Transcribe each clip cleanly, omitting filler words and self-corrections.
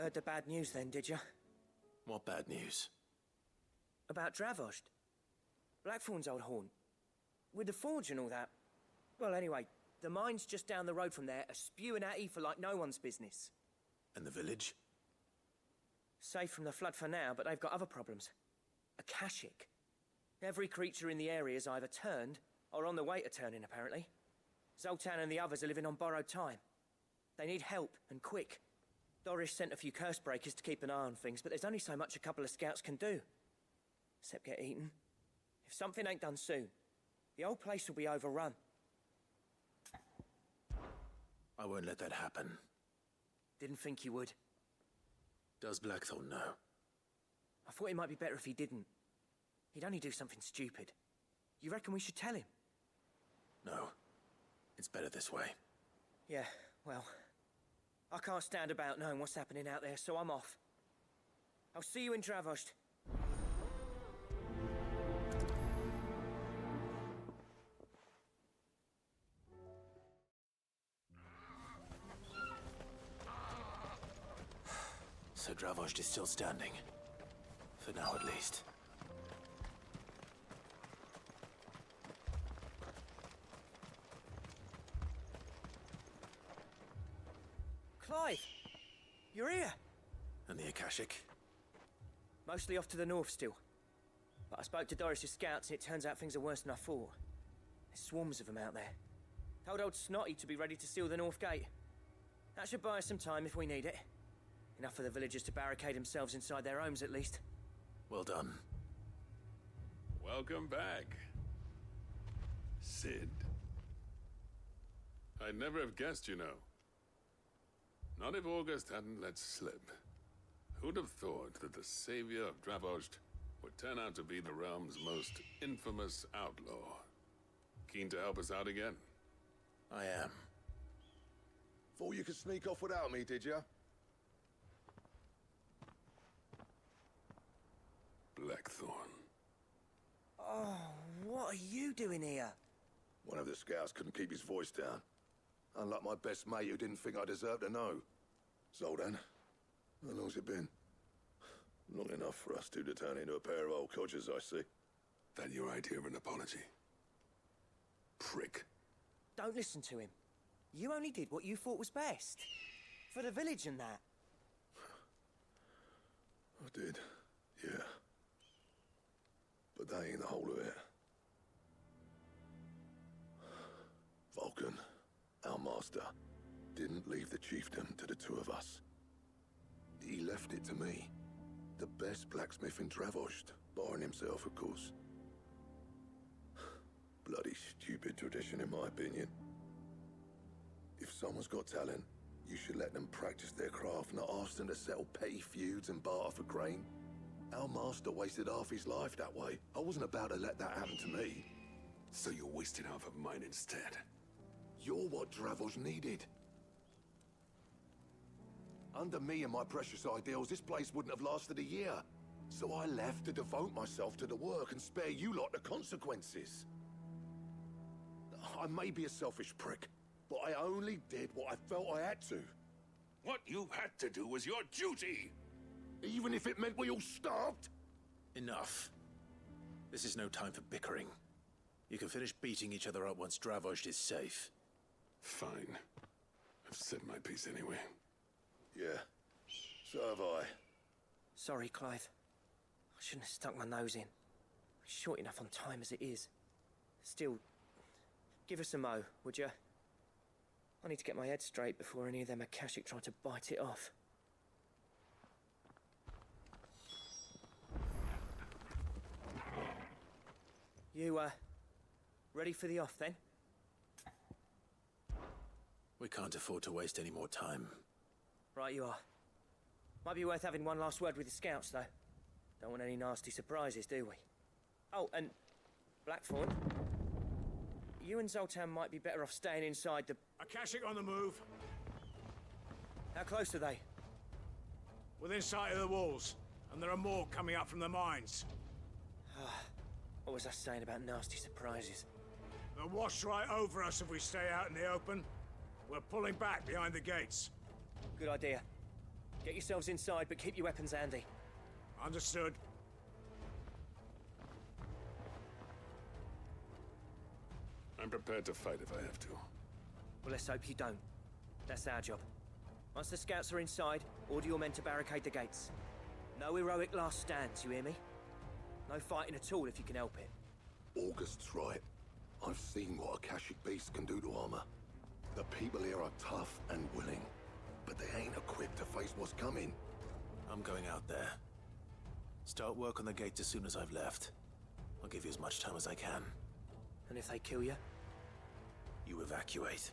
Heard the bad news then, did you? What bad news? About Dravost. Blackthorn's old haunt. With the forge and all that. Well, anyway, the mines just down the road from there are spewing out ether like no one's business. And the village? Safe from the flood for now, but they've got other problems. Akashic. Every creature in the area is either turned, or on the way to turning, apparently. Zoltan and the others are living on borrowed time. They need help, and quick. Doris sent a few curse breakers to keep an eye on things, but there's only so much a couple of scouts can do. Except get eaten. If something ain't done soon, the whole place will be overrun. I won't let that happen. Didn't think you would. Does Blackthorn know? I thought it might be better if he didn't. He'd only do something stupid. You reckon we should tell him? No. It's better this way. Yeah, well, I can't stand about knowing what's happening out there, so I'm off. I'll see you in Dravost. So Dravost is still standing. For now, at least. Clive! You're here! And the Akashic? Mostly off to the north still. But I spoke to Doris' scouts and it turns out things are worse than I thought. There's swarms of them out there. Told old Snotty to be ready to seal the north gate. That should buy us some time if we need it. Enough for the villagers to barricade themselves inside their homes at least. Well done. Welcome back, Sid. I'd never have guessed, you know. Not if August hadn't let slip. Who'd have thought that the savior of Dravost would turn out to be the realm's most infamous outlaw? Keen to help us out again? I am. Thought you could sneak off without me, did ya? Blackthorn. Oh, what are you doing here? One of the scouts couldn't keep his voice down. Unlike my best mate who didn't think I deserved to know. Zoltan, how long's it been? Long enough for us two to turn into a pair of old codgers, I see. That your idea of an apology? Prick. Don't listen to him. You only did what you thought was best. For the village and that. I did, yeah. But that ain't the whole of it. Vulcan, our master, didn't leave the chiefdom to the two of us. He left it to me. The best blacksmith in Dravost, barring himself, of course. Bloody stupid tradition, in my opinion. If someone's got talent, you should let them practice their craft, not ask them to settle petty feuds and barter for grain. Our master wasted half his life that way. I wasn't about to let that happen to me. So you wasted half of mine instead. You're what Dravost needed. Under me and my precious ideals, this place wouldn't have lasted a year. So I left to devote myself to the work and spare you lot the consequences. I may be a selfish prick, but I only did what I felt I had to. What you had to do was your duty! Even if it meant we all starved? Enough. This is no time for bickering. You can finish beating each other up once Dravost is safe. Fine. I've said my piece anyway. Yeah, so have I. Sorry, Clive. I shouldn't have stuck my nose in. We're short enough on time as it is. Still, give us a mo, would you? I need to get my head straight before any of them Akashic try to bite it off. You, ready for the off, then? We can't afford to waste any more time. Right you are. Might be worth having one last word with the scouts, though. Don't want any nasty surprises, do we? Oh, and Blackthorn, you and Zoltan might be better off staying inside the... Akashic on the move. How close are they? Within sight of the walls. And there are more coming up from the mines. What was I saying about nasty surprises? They'll wash right over us if we stay out in the open. We're pulling back behind the gates. Good idea. Get yourselves inside, but keep your weapons handy. Understood. I'm prepared to fight if I have to. Well, let's hope you don't. That's our job. Once the scouts are inside, order your men to barricade the gates. No heroic last stands, you hear me? No fighting at all if you can help it. August's right. I've seen what Akashic beasts can do to armor. The people here are tough and willing, but they ain't equipped to face what's coming. I'm going out there. Start work on the gates as soon as I've left. I'll give you as much time as I can. And if they kill you? You evacuate.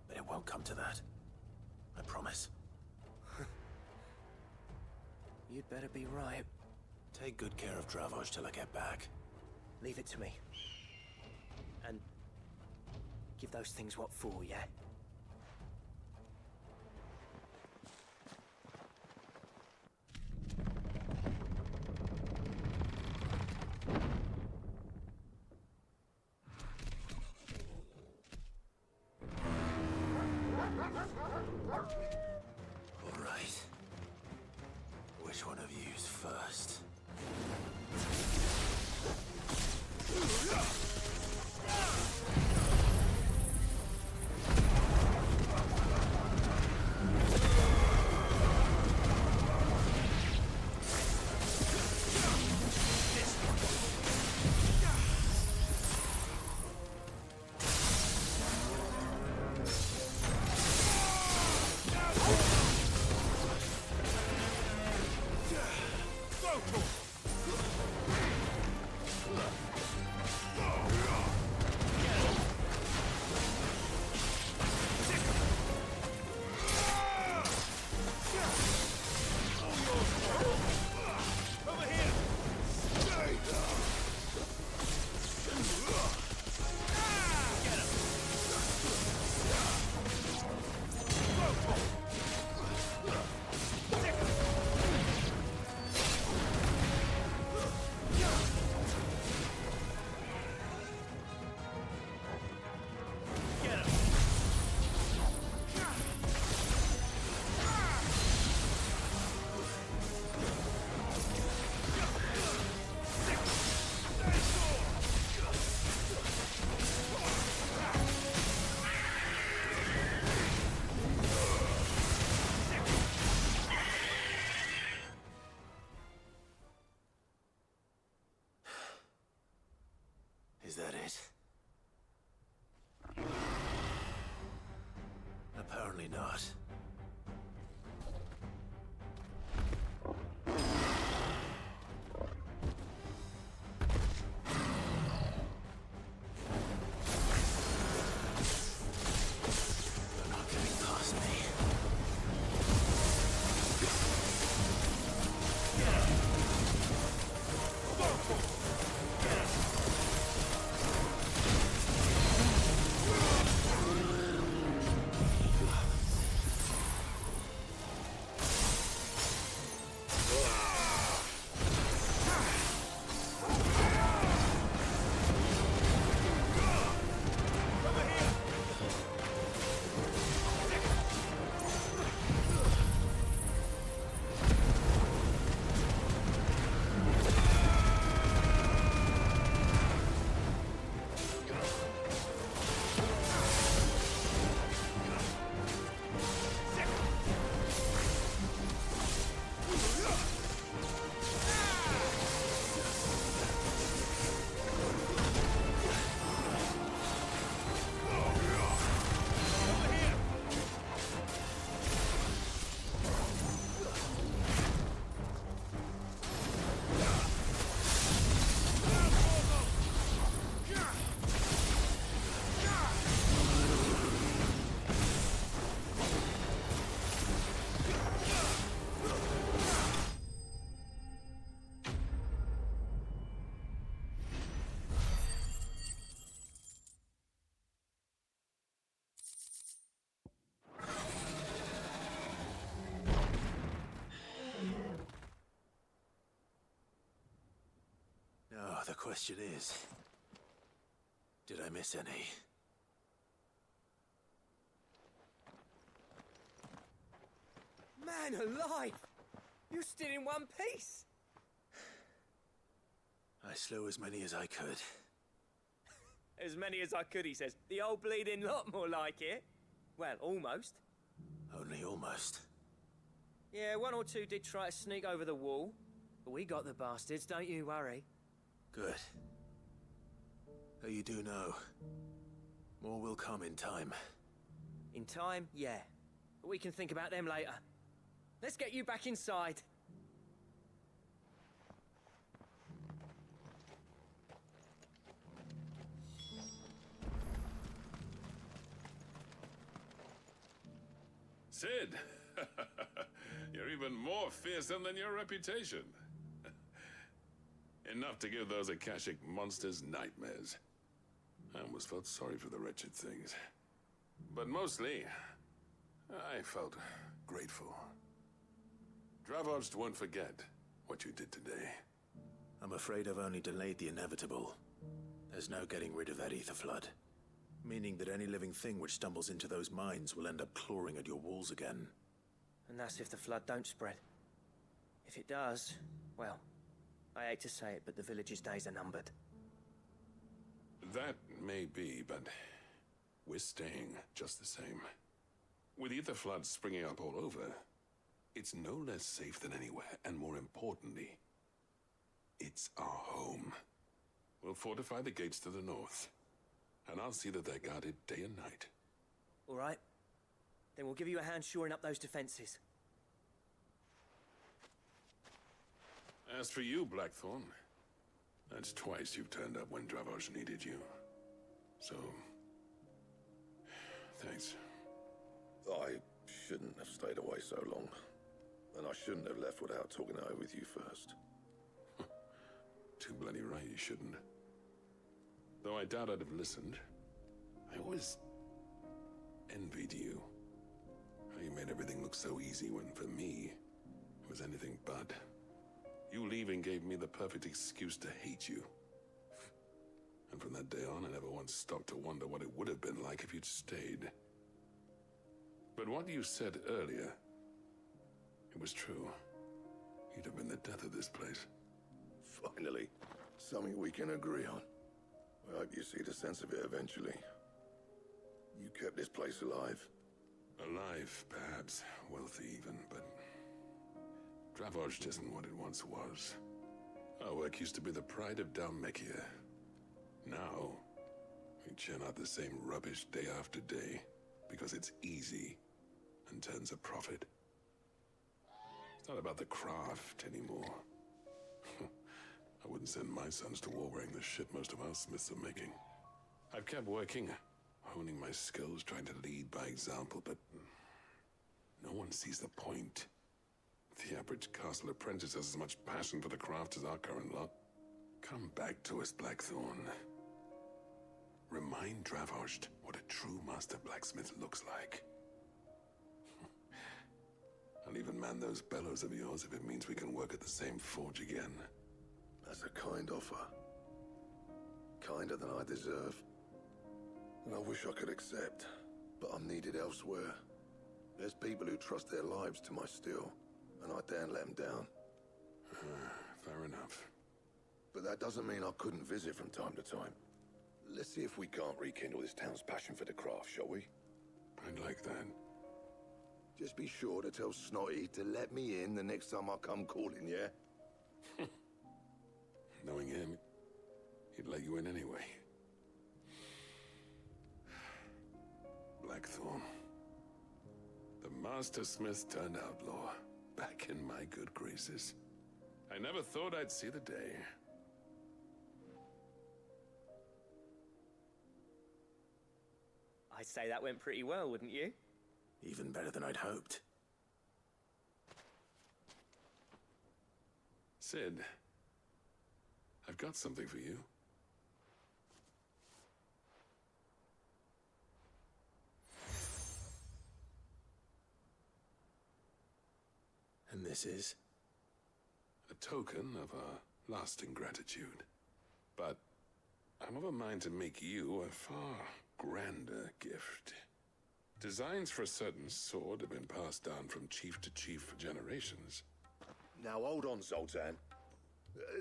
But it won't come to that. I promise. You'd better be right. Take good care of Dravoj till I get back. Leave it to me. And give those things what for, yeah? All right. Which one of you's first? Is that it? Apparently not. You're not getting past me. Now, the question is, did I miss any? Man alive! You stood in one piece! I slew as many as I could. As many as I could, he says. The old bleeding lot, more like it. Well, almost. Only almost. Yeah, one or two did try to sneak over the wall. But we got the bastards, don't you worry. Good. Though you do know, more will come in time. In time, yeah. But we can think about them later. Let's get you back inside. Sid! You're even more fearsome than your reputation. Enough to give those Akashic monsters nightmares. I almost felt sorry for the wretched things. But mostly, I felt grateful. Dravoged won't forget what you did today. I'm afraid I've only delayed the inevitable. There's no getting rid of that ether flood. Meaning that any living thing which stumbles into those mines will end up clawing at your walls again. And that's if the flood don't spread. If it does, well, I hate to say it, but the village's days are numbered. That may be, but we're staying just the same. With ether floods springing up all over, it's no less safe than anywhere, and more importantly, it's our home. We'll fortify the gates to the north, and I'll see that they're guarded day and night. All right. Then we'll give you a hand shoring up those defenses. As for you, Blackthorn, that's twice you've turned up when Dravos needed you. So, thanks. I shouldn't have stayed away so long. And I shouldn't have left without talking it over with you first. Too bloody right you shouldn't. Though I doubt I'd have listened. I always envied you. How you made everything look so easy when, for me, it was anything but. You leaving gave me the perfect excuse to hate you. And from that day on, I never once stopped to wonder what it would have been like if you'd stayed. But what you said earlier, it was true. You'd have been the death of this place. Finally, something we can agree on. I hope you see the sense of it eventually. You kept this place alive. Alive, perhaps. Wealthy even, but Dravoged isn't what it once was. Our work used to be the pride of Dalmekia. Now, we churn out the same rubbish day after day because it's easy and turns a profit. It's not about the craft anymore. I wouldn't send my sons to war wearing the shit most of our smiths are making. I've kept working, honing my skills, trying to lead by example, but no one sees the point. The average castle apprentice has as much passion for the craft as our current lot. Come back to us, Blackthorn. Remind Dravoged what a true master blacksmith looks like. I'll even man those bellows of yours if it means we can work at the same forge again. That's a kind offer. Kinder than I deserve. And I wish I could accept, but I'm needed elsewhere. There's people who trust their lives to my steel, and I daren't let them down. Fair enough. But that doesn't mean I couldn't visit from time to time. Let's see if we can't rekindle this town's passion for the craft, shall we? I'd like that. Just be sure to tell Snotty to let me in the next time I come calling, yeah? Knowing him, he'd let you in anyway. Blackthorn. The Master Smith turned outlaw, back in my good graces. I never thought I'd see the day. I'd say that went pretty well, wouldn't you? Even better than I'd hoped. Sid, I've got something for you. And this is? A token of our lasting gratitude. But I'm of a mind to make you a far grander gift. Designs for a certain sword have been passed down from chief to chief for generations. Now hold on, Zoltan.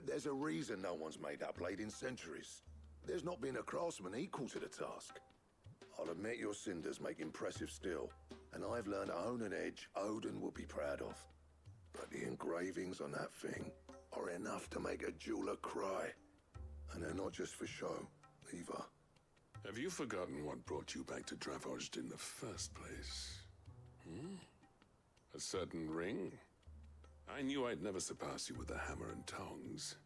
There's a reason no one's made that blade in centuries. There's not been a craftsman equal to the task. I'll admit your cinders make impressive steel, and I've learned to own an edge Odin will be proud of. But the engravings on that thing are enough to make a jeweler cry. And they're not just for show, either. Have you forgotten what brought you back to Dravozd in the first place? A certain ring? I knew I'd never surpass you with the hammer and tongs.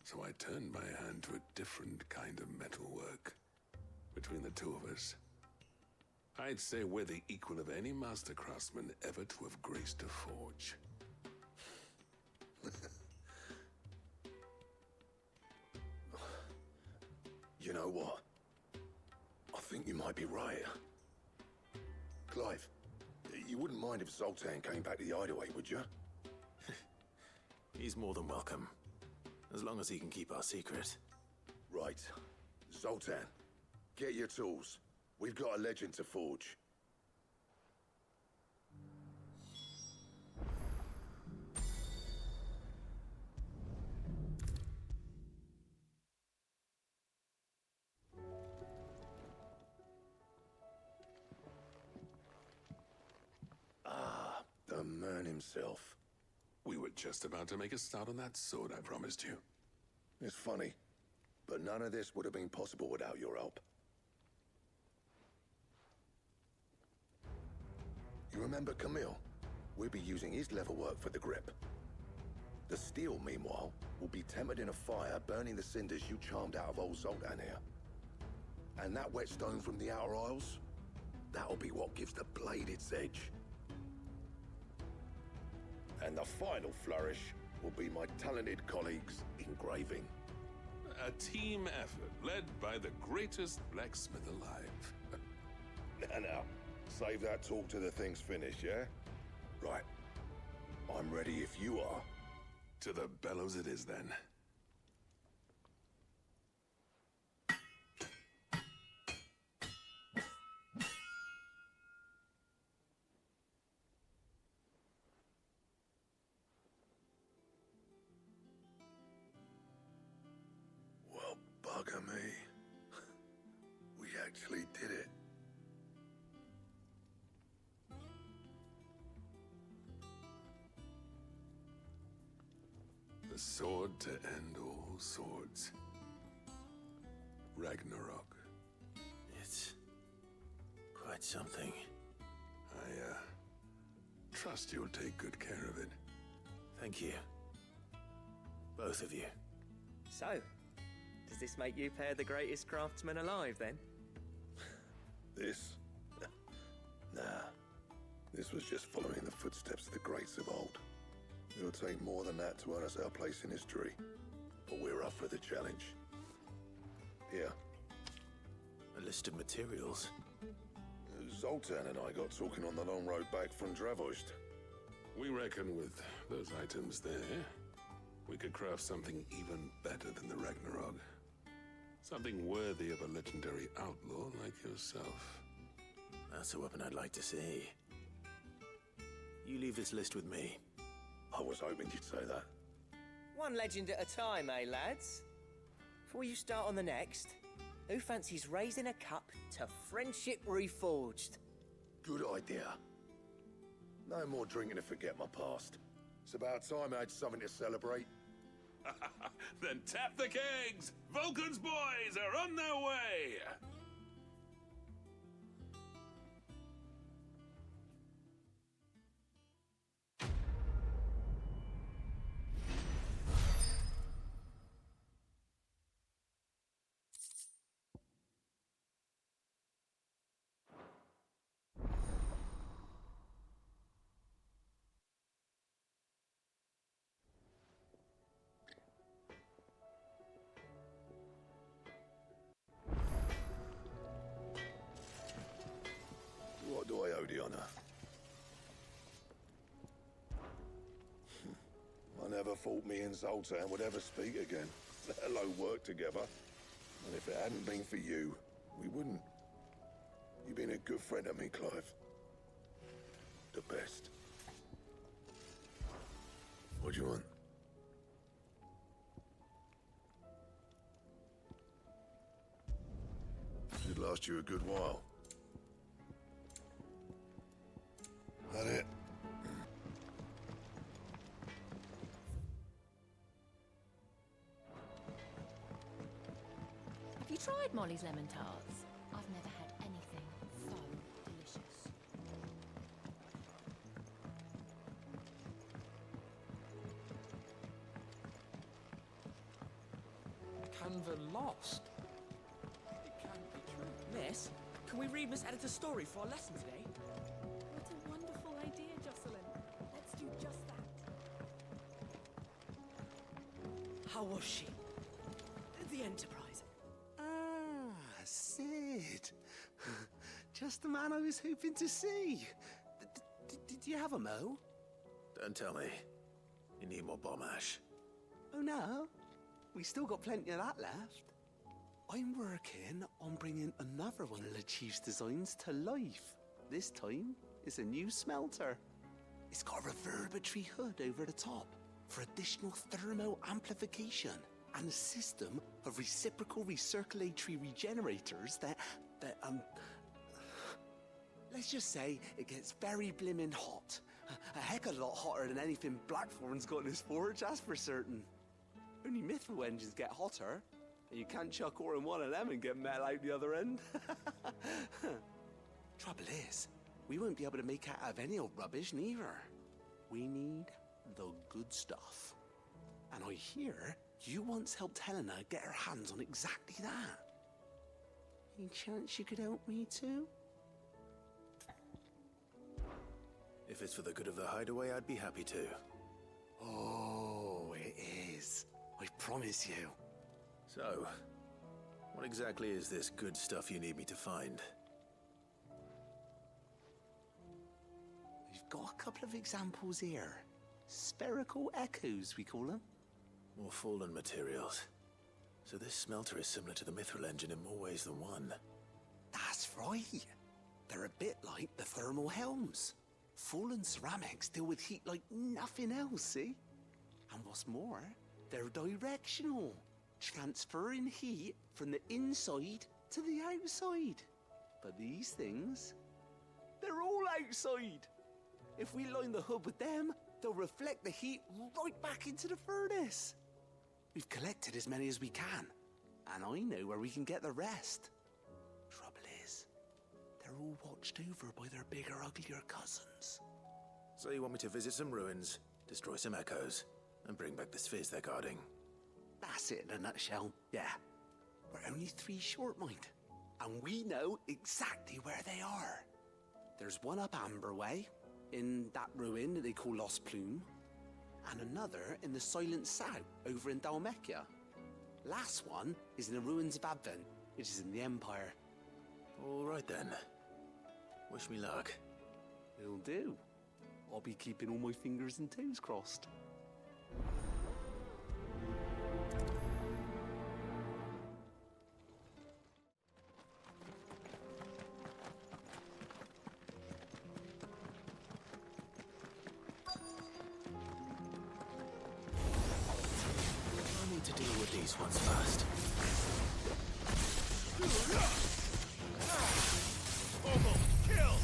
So I turned my hand to a different kind of metalwork. Between the two of us, I'd say we're the equal of any master craftsman ever to have graced a forge. You know what? I think you might be right. Clive, you wouldn't mind if Zoltan came back to the Hideaway, would you? He's more than welcome. As long as he can keep our secret. Right. Zoltan, get your tools. We've got a legend to forge. Ah, the man himself. We were just about to make a start on that sword I promised you. It's funny, but none of this would have been possible without your help. You remember Camille? We'll be using his leatherwork for the grip. The steel, meanwhile, will be tempered in a fire, burning the cinders you charmed out of old Zoltan here. And that whetstone from the Outer Isles? That'll be what gives the blade its edge. And the final flourish will be my talented colleagues' engraving. A team effort led by the greatest blacksmith alive. Now, save that talk till the thing's finished, yeah? Right. I'm ready if you are. To the bellows it is then. Well, bugger me. We actually did it. The sword to end all swords. Ragnarok. It's quite something. I, trust you'll take good care of it. Thank you. Both of you. So, does this make you pair the greatest craftsmen alive, then? This? Nah. This was just following the footsteps of the greats of old. It'll take more than that to earn us our place in history. But we're up for the challenge. Here. A list of materials. Zoltan and I got talking on the long road back from Dravozd. We reckon with those items there, we could craft something even better than the Ragnarok. Something worthy of a legendary outlaw like yourself. That's a weapon I'd like to see. You leave this list with me. I was hoping you'd say that. One legend at a time, eh, lads? Before you start on the next, who fancies raising a cup to friendship reforged? Good idea. No more drinking to forget my past. It's about time I had something to celebrate. Then tap the kegs! Vulcan's boys are on their way! What do I owe the honor? I never thought me and Zoltan would ever speak again, let alone work together. And if it hadn't been for you, we wouldn't. You've been a good friend of me, Clive. The best. What do you want? Should last you a good while. That it? Have you tried Molly's lemon tarts? I've never had anything so delicious. Canva lost. It can't be true. Miss, can we read Miss Editor's story for our lesson today? What a wonderful idea, Jocelyn. Let's do just that. How was she? The Enterprise. Ah, Sid. Just the man I was hoping to see. Did you have a mo? Don't tell me. You need more bomb ash. Oh no, we still got plenty of that left. I'm working on bringing another one of the Chief's designs to life. This time, it's a new smelter. It's got a reverberatory hood over the top for additional thermo amplification and a system of reciprocal recirculatory regenerators that let's just say it gets very blimmin' hot. A heck of a lot hotter than anything Blackthorn's got in his forge, that's for certain. Only mithril engines get hotter, and you can't chuck ore in one of them and get metal out the other end. Trouble is, we won't be able to make out of any old rubbish neither. We need the good stuff. And I hear you once helped Helena get her hands on exactly that. Any chance you could help me too? If it's for the good of the hideaway, I'd be happy to. Oh, it is. I promise you. So, what exactly is this good stuff you need me to find? We've got a couple of examples here. Spherical echoes, we call them. More fallen materials. So this smelter is similar to the mithril engine in more ways than one. That's right. They're a bit like the thermal helms. Fallen ceramics deal with heat like nothing else, see? And what's more, they're directional, transferring heat from the inside to the outside. But these things, they're all outside. If we line the hood with them, they'll reflect the heat right back into the furnace. We've collected as many as we can, and I know where we can get the rest. Trouble is, they're all watched over by their bigger, uglier cousins. So you want me to visit some ruins, destroy some echoes, and bring back the spheres they're guarding? That's it in a nutshell, yeah. We're only 3 short, mind, and we know exactly where they are. There's one up Amber Way, in that ruin that they call Lost Plume, and another in the Silent South, over in Dalmekia. Last one is in the ruins of Advent, which is in the Empire. All right then. Wish me luck. It'll do. I'll be keeping all my fingers and toes crossed. I need to deal with these ones first. Kill!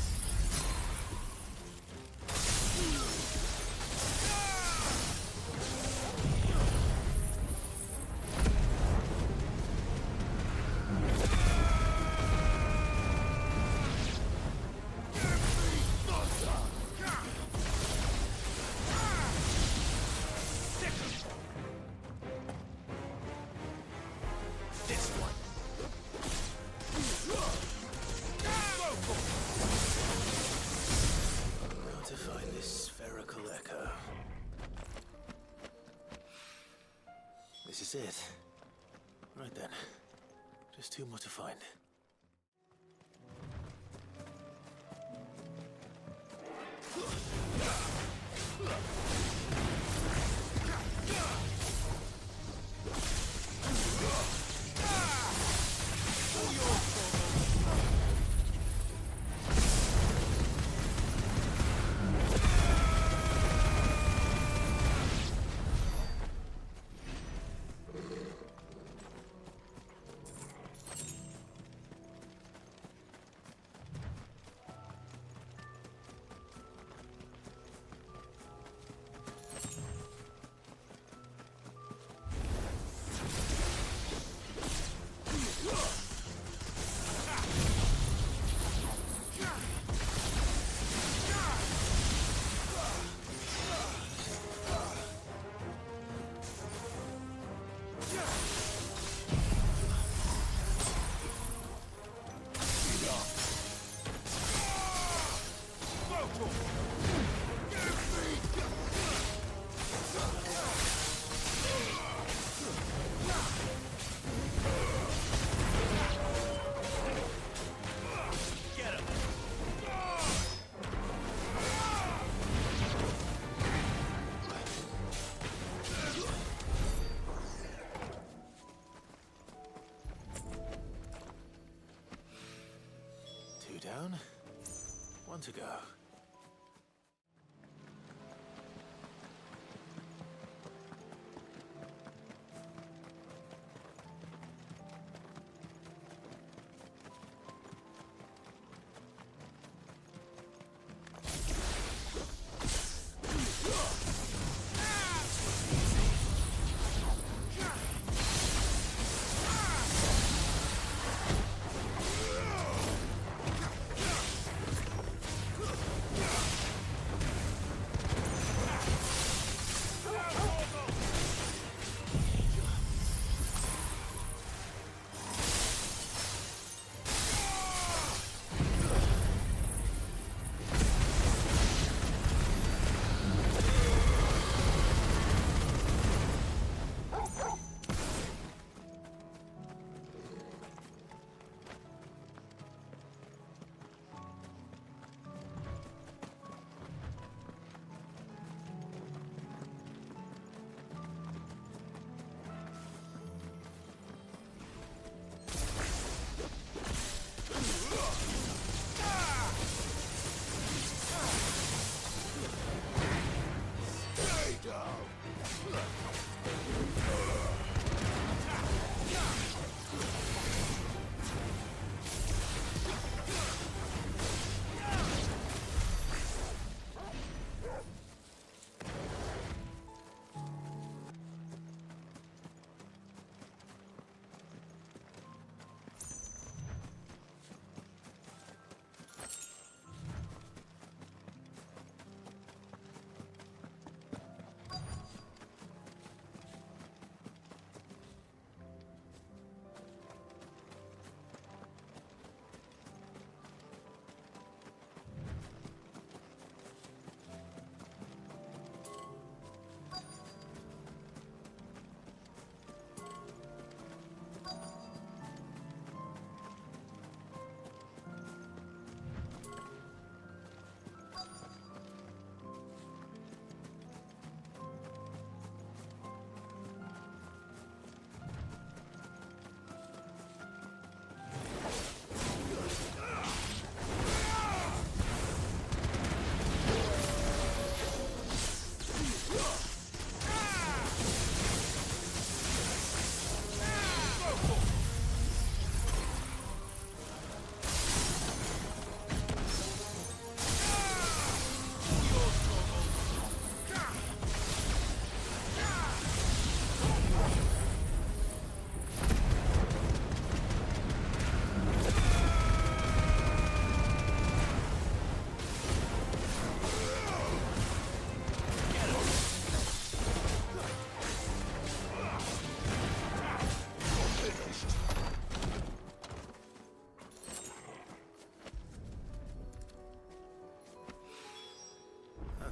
Now to find this spherical echo. This is it. Right then. Just 2 more to find. down. One to go.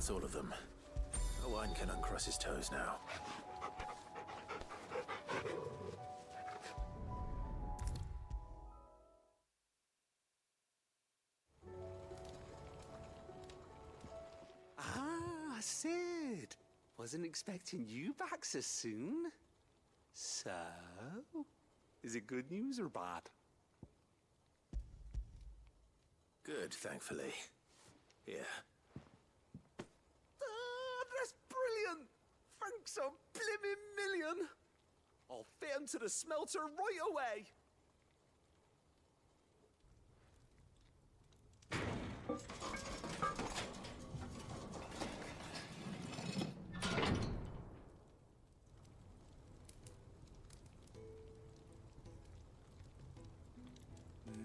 That's all of them. Owen can uncross his toes now. Ah, Sid. Wasn't expecting you back so soon. So, is it good news or bad? Good, thankfully. Here. That's brilliant! Thanks a blimmin' million! I'll fit 'em to the smelter right away!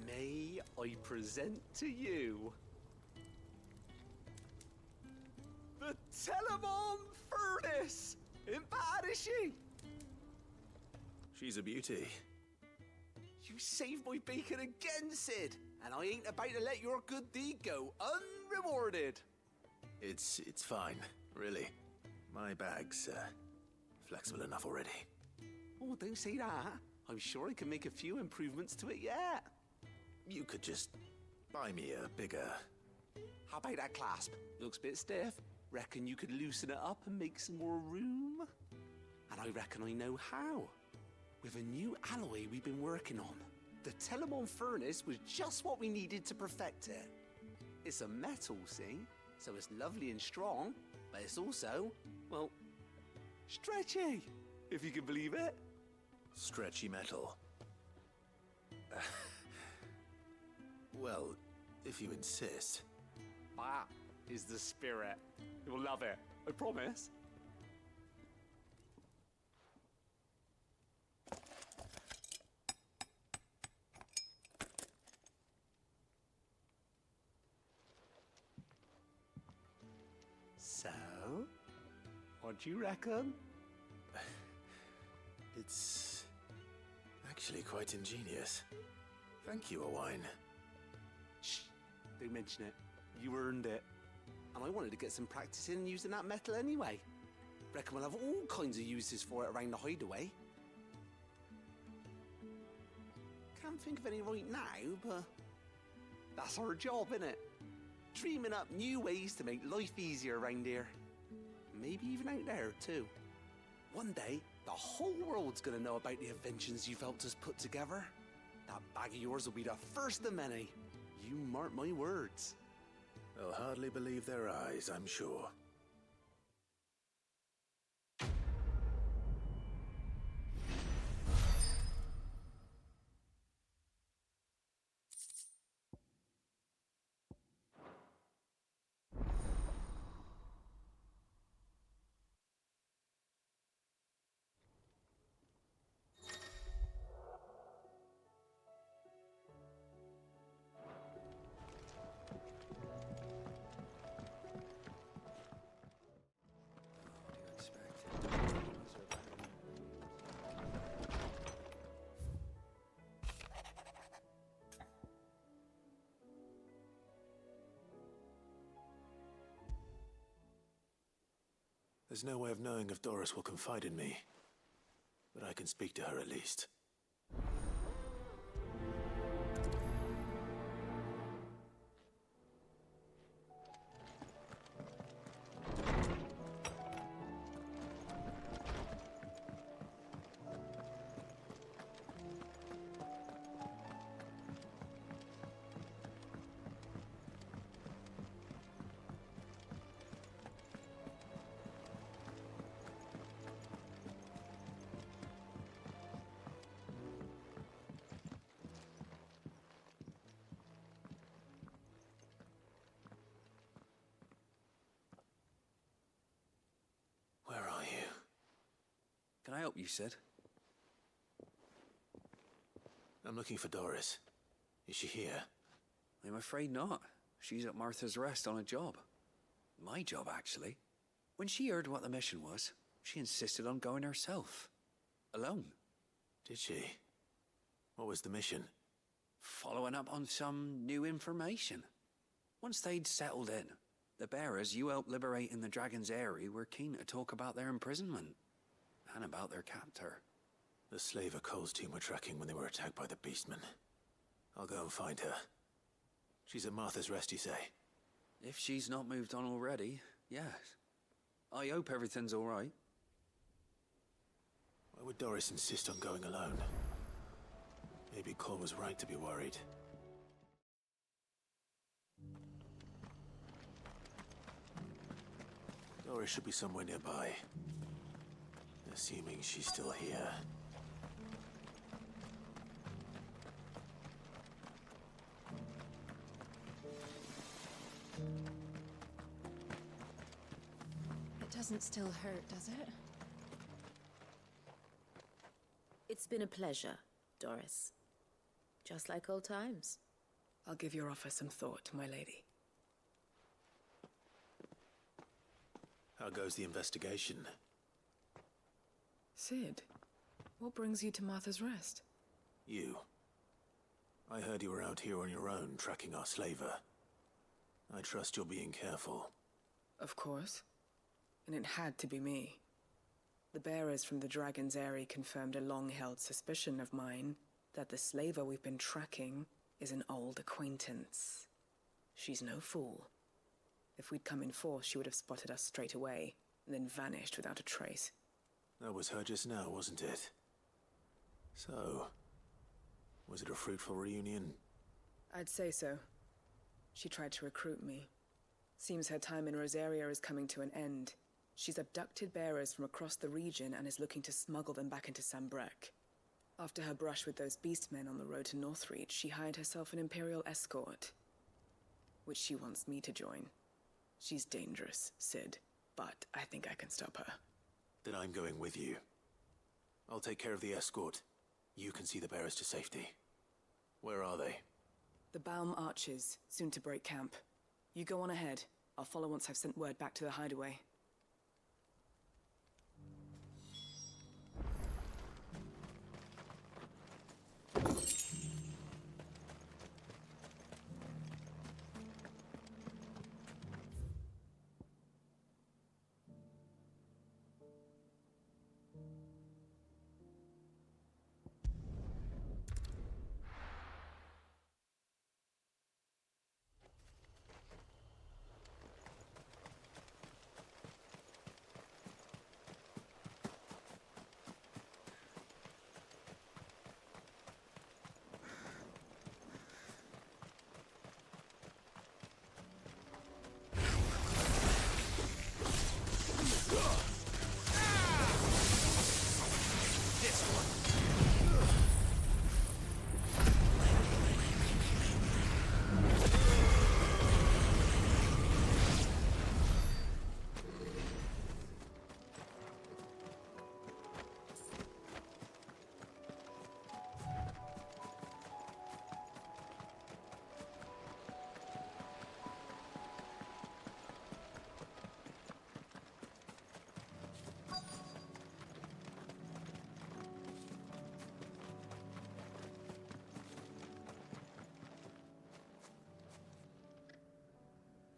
May I present to you the Telemon Furnace! Ain't bad, is she? She's a beauty. You saved my bacon again, Sid, and I ain't about to let your good deed go unrewarded. It's fine, really. My bag's flexible enough already. Oh, don't say that. I'm sure I can make a few improvements to it yet. You could just buy me a bigger... How about that clasp? Looks a bit stiff. Reckon you could loosen it up and make some more room? And I reckon I know how. With a new alloy we've been working on. The Telemon furnace was just what we needed to perfect it. It's a metal, see? So it's lovely and strong, but it's also, well, stretchy, if you can believe it. Stretchy metal. Well, if you insist. That is the spirit. You'll love it, I promise. So, what do you reckon? It's actually quite ingenious. Thank you, Owain. Shh, don't mention it. You earned it. And I wanted to get some practice in using that metal anyway. Reckon we'll have all kinds of uses for it around the hideaway. Can't think of any right now, but that's our job, innit? Dreaming up new ways to make life easier around here. Maybe even out there, too. One day, the whole world's gonna know about the inventions you've helped us put together. That bag of yours will be the first of many. You mark my words. They'll hardly believe their eyes, I'm sure. There's no way of knowing if Doris will confide in me, but I can speak to her at least. Where are you? Can I help you, Sid? I'm looking for Doris. Is she here? I'm afraid not. She's at Martha's Rest on a job. My job, actually. When she heard what the mission was, she insisted on going herself. Alone. Did she? What was the mission? Following up on some new information. Once they'd settled in, the bearers you helped liberate in the Dragon's Eyrie were keen to talk about their imprisonment. And about their captor. The slaver Cole's team were tracking when they were attacked by the Beastmen. I'll go and find her. She's at Martha's Rest, you say? If she's not moved on already, yes. I hope everything's all right. Why would Doris insist on going alone? Maybe Cole was right to be worried. Doris should be somewhere nearby. Assuming she's still here. It doesn't still hurt, does it? It's been a pleasure, Doris. Just like old times. I'll give your offer some thought, my lady. How goes the investigation? Sid, what brings you to Martha's Rest? You. I heard you were out here on your own, tracking our slaver. I trust you're being careful. Of course. And it had to be me. The bearers from the Dragon's Eyrie confirmed a long-held suspicion of mine that the slaver we've been tracking is an old acquaintance. She's no fool. If we'd come in force, she would have spotted us straight away, and then vanished without a trace. That was her just now, wasn't it? So, Was it a fruitful reunion? I'd say so. She tried to recruit me. Seems her time in Rosaria is coming to an end. She's abducted bearers from across the region and is looking to smuggle them back into Sambrek. After her brush with those beastmen on the road to Northreach, she hired herself an Imperial escort, which she wants me to join. She's dangerous, Sid, but I think I can stop her. Then I'm going with you. I'll take care of the escort. You can see the bearers to safety. Where are they? The Baum Archers, soon to break camp. You go on ahead. I'll follow once I've sent word back to the hideaway.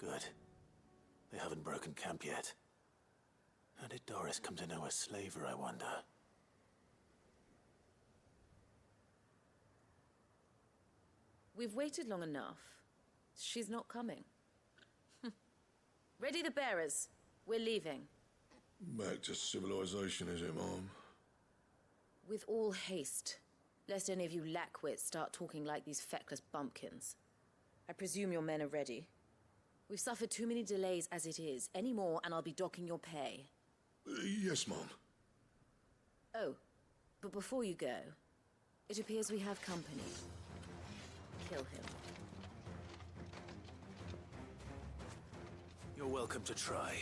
Good. They haven't broken camp yet. How did Doris come to know a slaver, I wonder? We've waited long enough. She's not coming. Ready the bearers. We're leaving. Back to civilization, is it, Mom? With all haste, lest any of you lackwits start talking like these feckless bumpkins. I presume your men are ready. We've suffered too many delays as it is. Any more, and I'll be docking your pay. Yes, Mom. Oh, but before you go, it appears we have company. Kill him. You're welcome to try.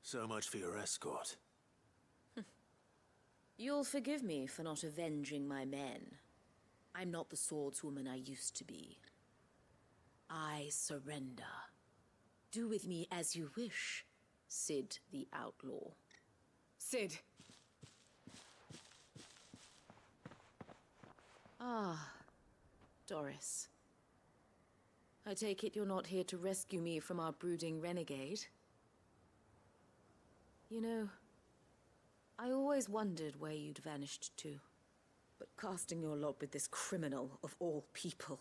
So much for your escort. You'll forgive me for not avenging my men. I'm not the swordswoman I used to be. I surrender. Do with me as you wish, Sid the Outlaw. Sid! Ah, Doris. I take it you're not here to rescue me from our brooding renegade? You know, I always wondered where you'd vanished to. But casting your lot with this criminal of all people.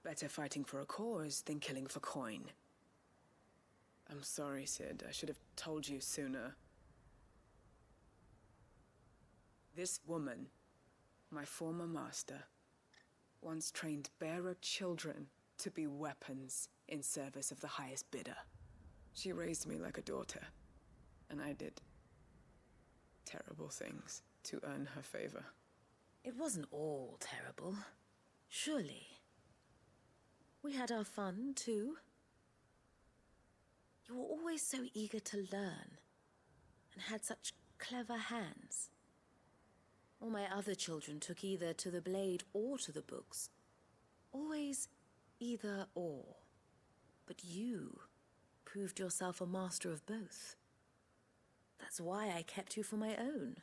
Better fighting for a cause than killing for coin. I'm sorry, Sid. I should have told you sooner. This woman, my former master, once trained bearer children to be weapons. in service of the highest bidder. She raised me like a daughter, and I did terrible things to earn her favor. It wasn't all terrible, surely. We had our fun, too. You were always so eager to learn, and had such clever hands. All my other children took either to the blade or to the books. Always either or. But you proved yourself a master of both. That's why I kept you for my own.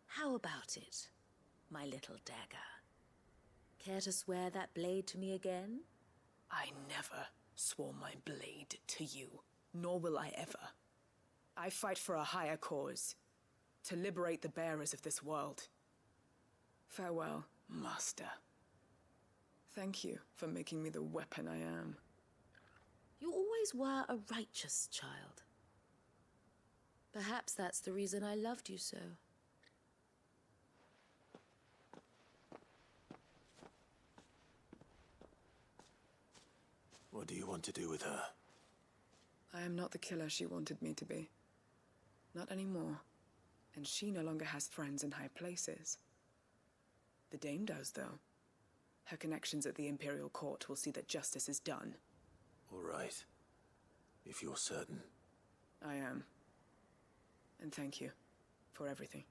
How about it, my little dagger? Care to swear that blade to me again? I never swore my blade to you, nor will I ever. I fight for a higher cause, to liberate the bearers of this world. Farewell, Master. Thank you for making me the weapon I am. You always were a righteous child. Perhaps that's the reason I loved you so. What do you want to do with her? I am not the killer she wanted me to be. Not anymore. And she no longer has friends in high places. The Dame does, though. Her connections at the Imperial Court will see that justice is done. All right. If you're certain. I am. And thank you for everything.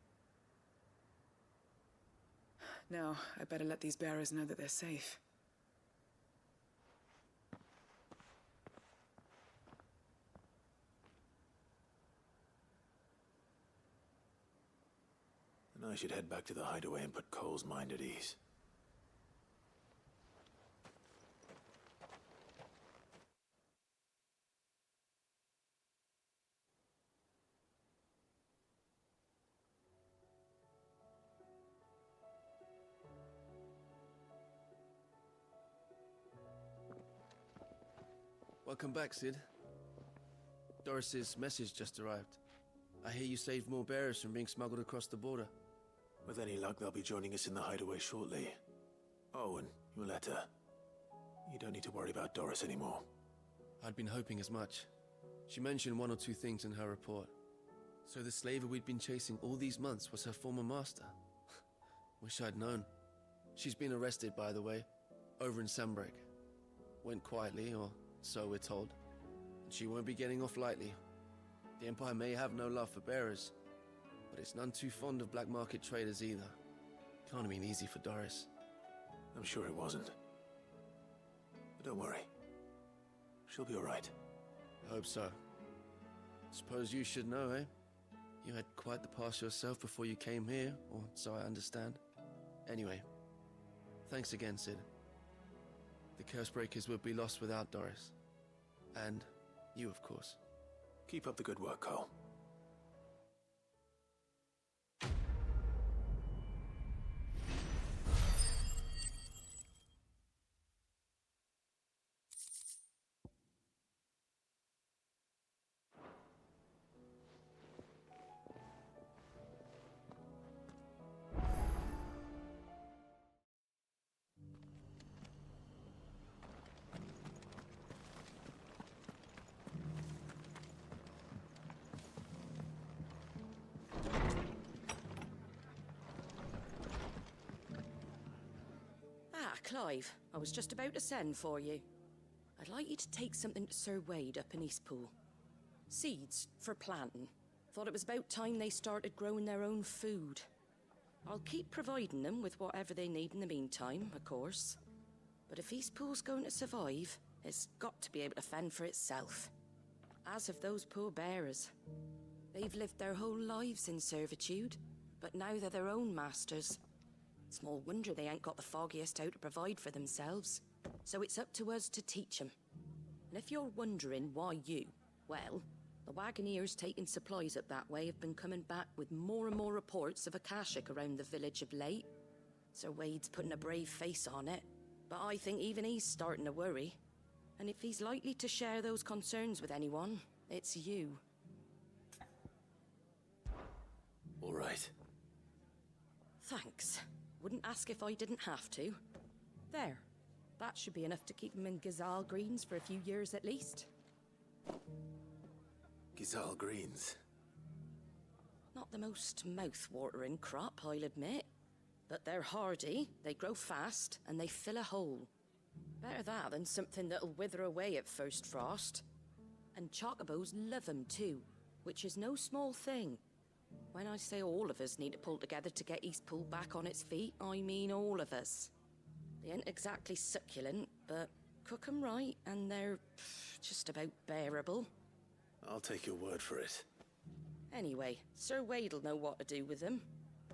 Now, I better let these bearers know that they're safe. And I should head back to the hideaway and put Cole's mind at ease. Welcome back, Sid. Doris's message just arrived. I hear you saved more bearers from being smuggled across the border. With any luck, they'll be joining us in the hideaway shortly. Oh, and your letter. You don't need to worry about Doris anymore. I'd been hoping as much. She mentioned one or two things in her report. So the slaver we'd been chasing all these months was her former master. Wish I'd known. She's been arrested, by the way, over in Sandbreak. Went quietly, or so we're told. And she won't be getting off lightly. The Empire may have no love for bearers, but it's none too fond of black market traders either. Can't have been easy for Doris. I'm sure it wasn't. But don't worry. She'll be all right. I hope so. Suppose you should know, eh? You had quite the past yourself before you came here, or so I understand. Anyway, thanks again, Sid. The Cursebreakers would be lost without Doris. And you, of course. Keep up the good work, Cole. Clive, I was just about to send for you. I'd like you to take something to Sir Wade up in Eastpool. Seeds for planting. Thought it was about time they started growing their own food. I'll keep providing them with whatever they need in the meantime, of course. But if Eastpool's going to survive, it's got to be able to fend for itself. As have those poor bearers. They've lived their whole lives in servitude, but now they're their own masters. Small wonder they ain't got the foggiest how to provide for themselves. So it's up to us to teach them. And if you're wondering why you, well, the Wagoneers taking supplies up that way have been coming back with more and more reports of Akashic around the village of late. Sir Wade's putting a brave face on it, but I think even he's starting to worry. And if he's likely to share those concerns with anyone, it's you. All right. Thanks. Wouldn't ask if I didn't have to. There. That should be enough to keep them in Gazal Greens for a few years at least. Gizal Greens. Not the most mouth-watering crop, I'll admit. But they're hardy, they grow fast, and they fill a hole. Better that than something that'll wither away at first frost. And chocobos love 'em too, which is no small thing. When I say all of us need to pull together to get Eastpool back on its feet, I mean all of us. They ain't exactly succulent, but cook 'em right, and they're just about bearable. I'll take your word for it. Anyway, Sir Wade'll know what to do with them.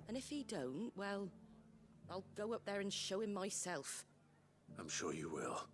And if he don't, well, I'll go up there and show him myself. I'm sure you will.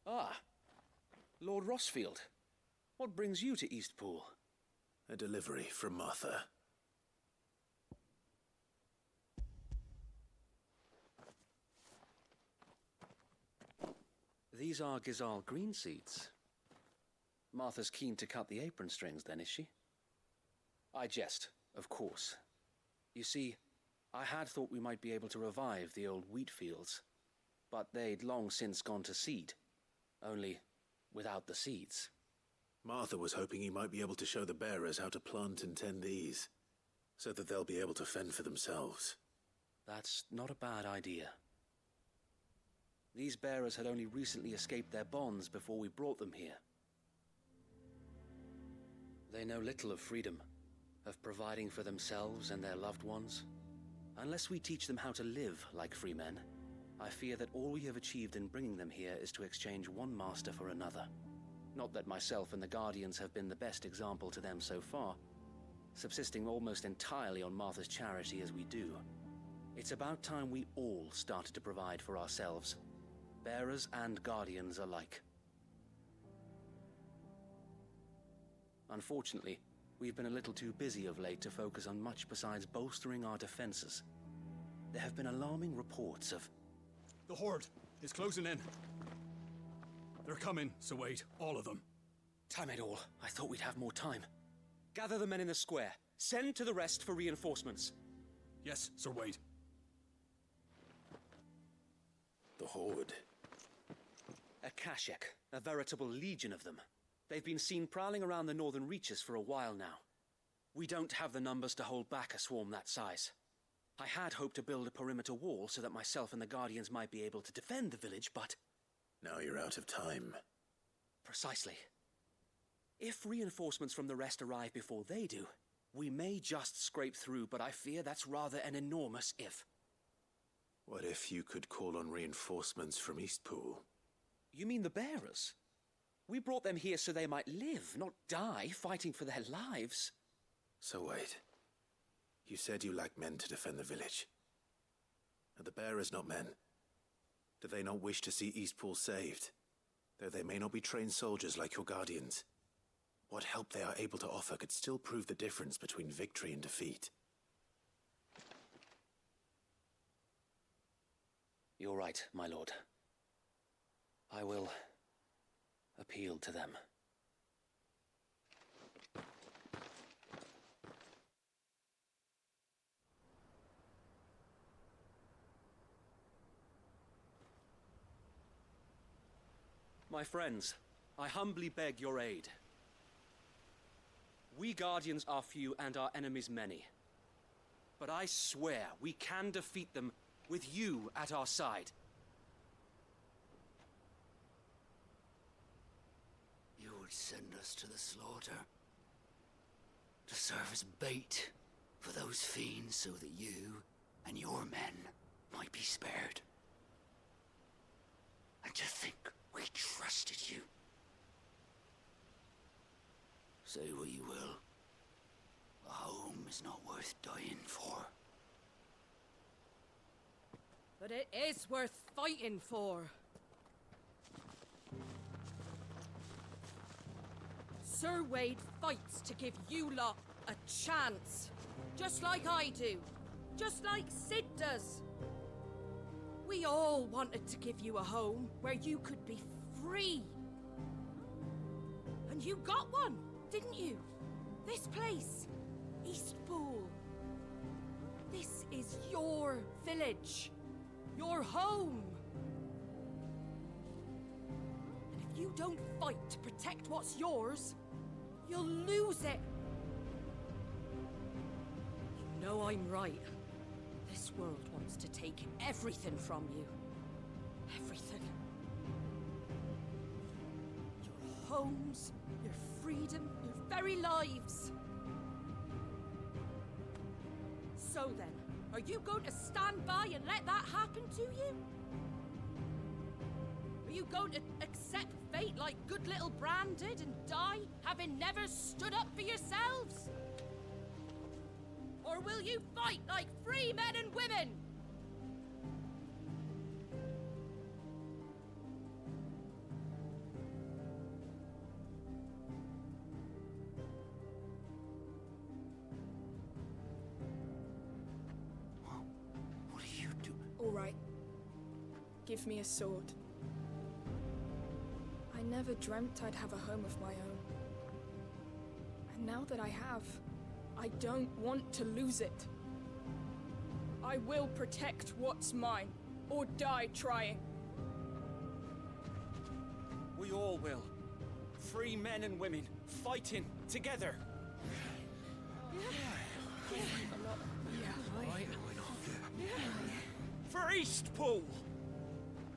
Ah, Lord Rossfield. What brings you to Eastpool? A delivery from Martha. These are Gazal green seeds. Martha's keen to cut the apron strings, then, is she? I jest, of course. You see, I had thought we might be able to revive the old wheat fields, but they'd long since gone to seed, only without the seeds. Martha was hoping he might be able to show the bearers how to plant and tend these, so that they'll be able to fend for themselves. That's not a bad idea. These bearers had only recently escaped their bonds before we brought them here. They know little of freedom, of providing for themselves and their loved ones. Unless we teach them how to live like free men, I fear that all we have achieved in bringing them here is to exchange one master for another. Not that myself and the Guardians have been the best example to them so far, subsisting almost entirely on Martha's charity as we do. It's about time we all started to provide for ourselves, bearers and Guardians alike. Unfortunately, we've been a little too busy of late to focus on much besides bolstering our defenses. There have been alarming reports of... The Horde is closing in. They're coming, Sir Wade, all of them. Damn it all, I thought we'd have more time. Gather the men in the square. Send to the rest for reinforcements. Yes, Sir Wade. The Horde. A Kashek, a veritable legion of them. They've been seen prowling around the northern reaches for a while now. We don't have the numbers to hold back a swarm that size. I had hoped to build a perimeter wall so that myself and the Guardians might be able to defend the village, but... Now you're out of time. Precisely. If reinforcements from the rest arrive before they do, we may just scrape through, but I fear that's rather an enormous if. What if you could call on reinforcements from Eastpool? You mean the bearers? We brought them here so they might live, not die fighting for their lives. So wait. You said you lack men to defend the village. Are the bearers not men? Do they not wish to see Eastpool saved? Though they may not be trained soldiers like your Guardians, what help they are able to offer could still prove the difference between victory and defeat. You're right, my lord. I will appeal to them. My friends, I humbly beg your aid. We Guardians are few and our enemies many. But I swear we can defeat them with you at our side. You would send us to the slaughter, to serve as bait for those fiends so that you and your men might be spared. And to think we trusted you. worth dying for. But it is worth fighting for. Sir Wade fights to give you lot a chance. Just like I do. Just like Sid does. We all wanted to give you a home where you could be free. And you got one, didn't you? This place, Eastpool. This is your village. Your home. And if you don't fight to protect what's yours, you'll lose it. You know I'm right. This world wants to take everything from you. Everything. Your homes, your freedom, your very lives. So then, are you going to stand by and let that happen to you? Are you going to accept fate like good little Bran did and die, having never stood up for yourselves? Or will you fight like free men and women? What are you doing? All right. Give me a sword. I never dreamt I'd have a home of my own. And now that I have, I don't want to lose it. I will protect what's mine, or die trying. We all will. Free men and women, fighting together. For Eastpool!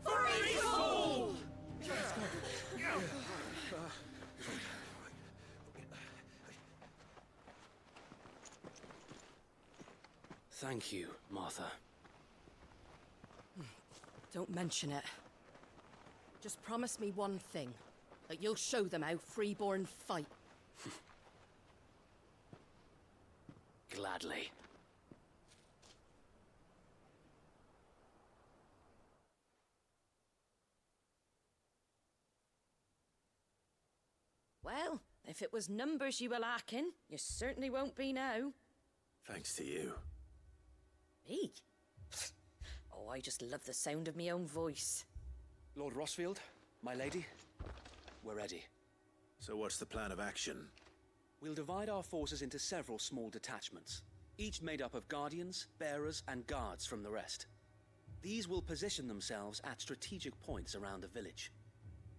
For Eastpool! Thank you, Martha. Don't mention it. Just promise me one thing. That you'll show them how freeborn fight. Gladly. Well, if it was numbers you were lacking, you certainly won't be now. Thanks to you. Me? Oh, I just love the sound of my own voice. Lord Rossfield, my lady, we're ready. So what's the plan of action? We'll divide our forces into several small detachments, each made up of guardians, bearers, and guards from the rest. These will position themselves at strategic points around the village.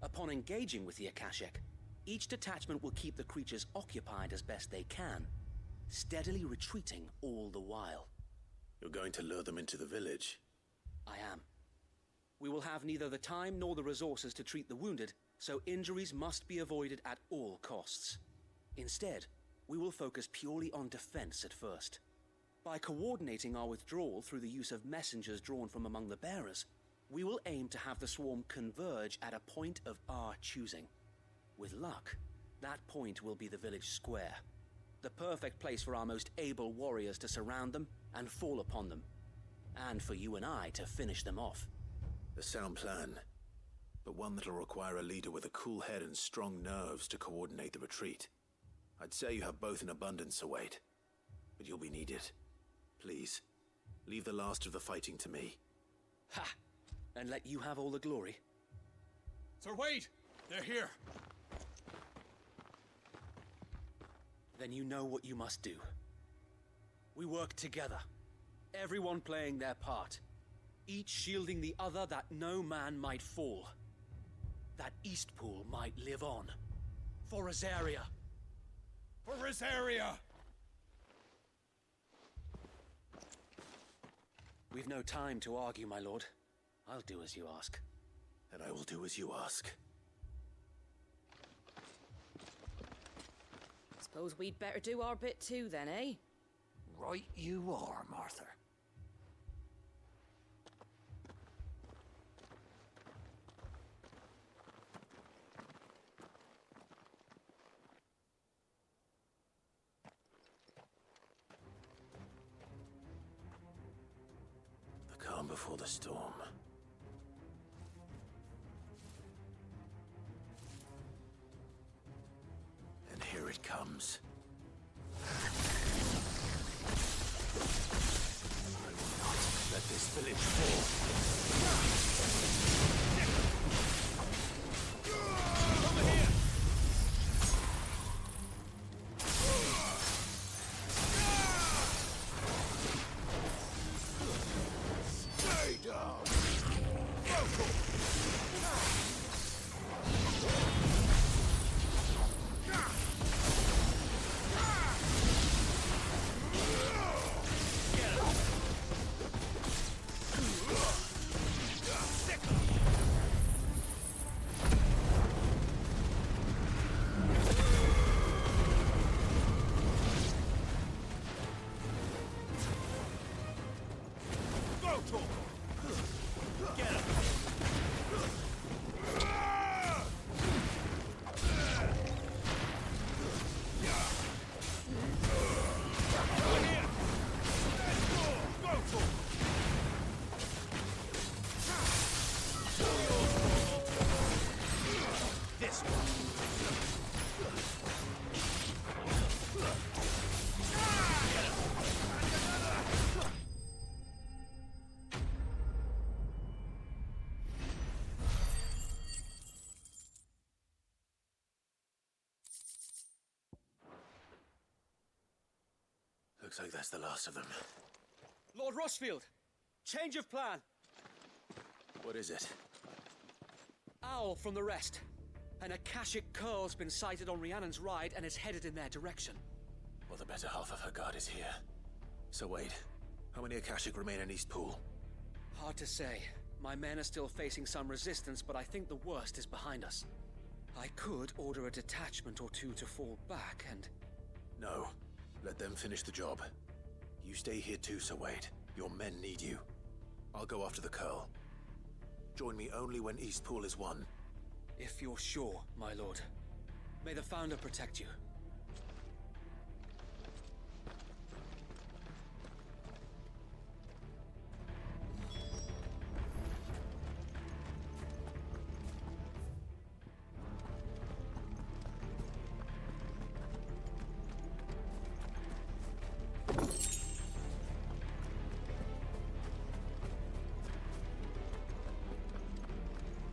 Upon engaging with the Akashic, each detachment will keep the creatures occupied as best they can, steadily retreating all the while. You're going to lure them into the village? I am. We will have neither the time nor the resources to treat the wounded, so injuries must be avoided at all costs. Instead, we will focus purely on defense at first. By coordinating our withdrawal through the use of messengers drawn from among the bearers, we will aim to have the swarm converge at a point of our choosing. With luck, that point will be the village square. The perfect place for our most able warriors to surround them and fall upon them. And for you and I to finish them off. A sound plan, but one that'll require a leader with a cool head and strong nerves to coordinate the retreat. I'd say you have both in abundance, Sir Wade, but you'll be needed. Please, leave the last of the fighting to me. Ha! And let you have all the glory. Sir Wade! They're here! Then you know what you must do. We work together, everyone playing their part, each shielding the other that no man might fall, that Eastpool might live on. For Rosaria! For Rosaria! We've no time to argue, my lord. I'll do as you ask. And I will do as you ask. Suppose we'd better do our bit too then, eh? Right you are, Martha. calm before the storm. And here it comes. I will not let this village fall. Looks like that's the last of them. Lord Rossfield! Change of plan! What is it? Owl from the rest. An Akashic curl's been sighted on Rhiannon's ride and is headed in their direction. Well, the better half of her guard is here. So wait, how many Akashic remain in East Pool? Hard to say. My men are still facing some resistance, but I think the worst is behind us. I could order a detachment or two to fall back and... No. Let them finish the job. You stay here too, Sir Wade. Your men need you. I'll go after the Curl. Join me only when East Pool is won. If you're sure, my lord. May the Founder protect you.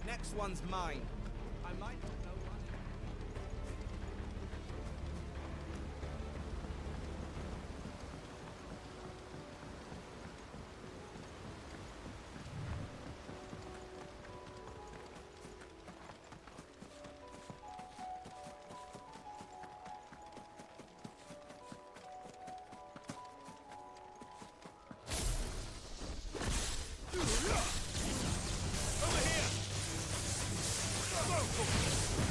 Next one's mine. I might not know what it... Over here! Go!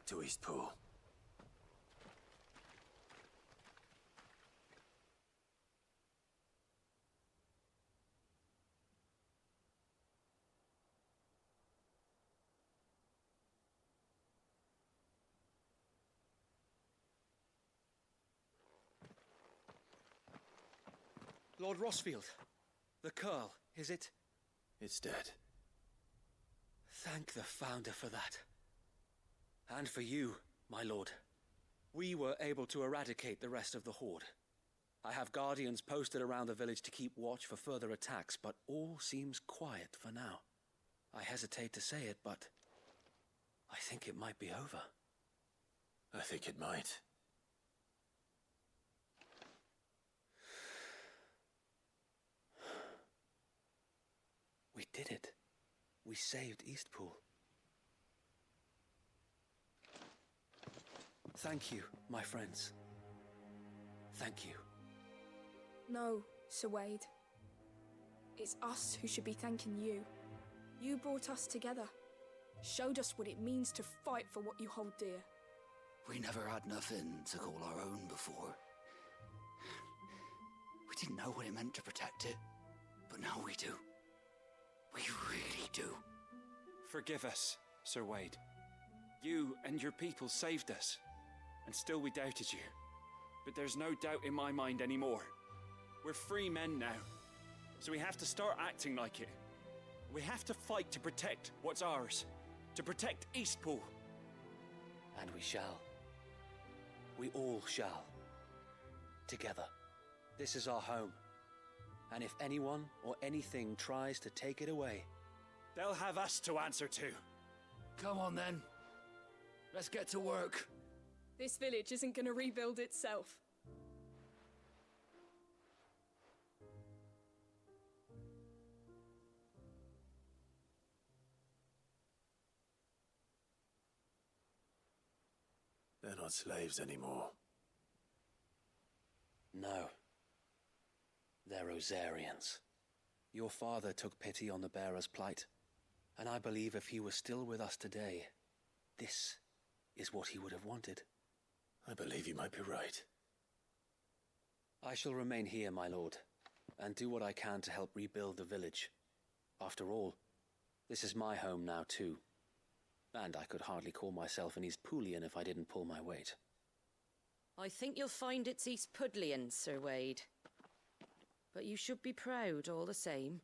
to Eastpool. Lord Rossfield, the Curl, is it? It's dead. Thank the Founder for that. And for you, my lord. We were able to eradicate the rest of the Horde. I have guardians posted around the village to keep watch for further attacks, but all seems quiet for now. I hesitate to say it, but I think it might be over. I think it might. We did it. We saved Eastpool. Thank you, my friends. Thank you. No, Sir Wade. It's us who should be thanking you. You brought us together. Showed us what it means to fight for what you hold dear. We never had nothing to call our own before. We didn't know what it meant to protect it, but now we do. We really do. Forgive us, Sir Wade. You and your people saved us, and still we doubted you. But there's no doubt in my mind anymore. We're free men now, so we have to start acting like it. We have to fight to protect what's ours, to protect Eastpool. And we shall. We all shall. Together. This is our home. And if anyone or anything tries to take it away, they'll have us to answer to. Come on then. Let's get to work. This village isn't gonna rebuild itself. They're not slaves anymore. No. They're Rosarians. Your father took pity on the bearer's plight, and I believe if he was still with us today, this is what he would have wanted. I believe you might be right. I shall remain here, my lord, and do what I can to help rebuild the village. After all, this is my home now too. And I could hardly call myself an Eastpoolian if I didn't pull my weight. I think you'll find it's Eastpudlian, Sir Wade. But you should be proud all the same.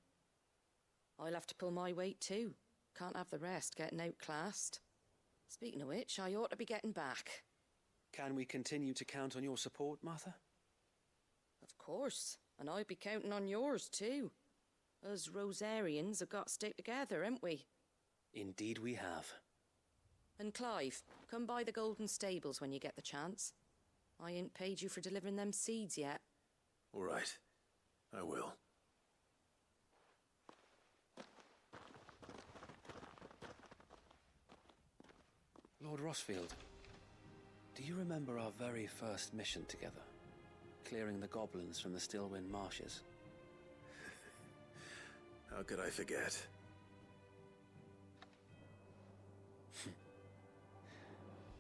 I'll have to pull my weight too. Can't have the rest getting outclassed. Speaking of which, I ought to be getting back. Can we continue to count on your support, Martha? Of course, and I'll be counting on yours too. Us Rosarians have got to stick together, haven't we? Indeed we have. And Clive, come by the Golden Stables when you get the chance. I ain't paid you for delivering them seeds yet. All right. I will. Lord Rossfield, do you remember our very first mission together? Clearing the goblins from the Stillwind marshes? How could I forget?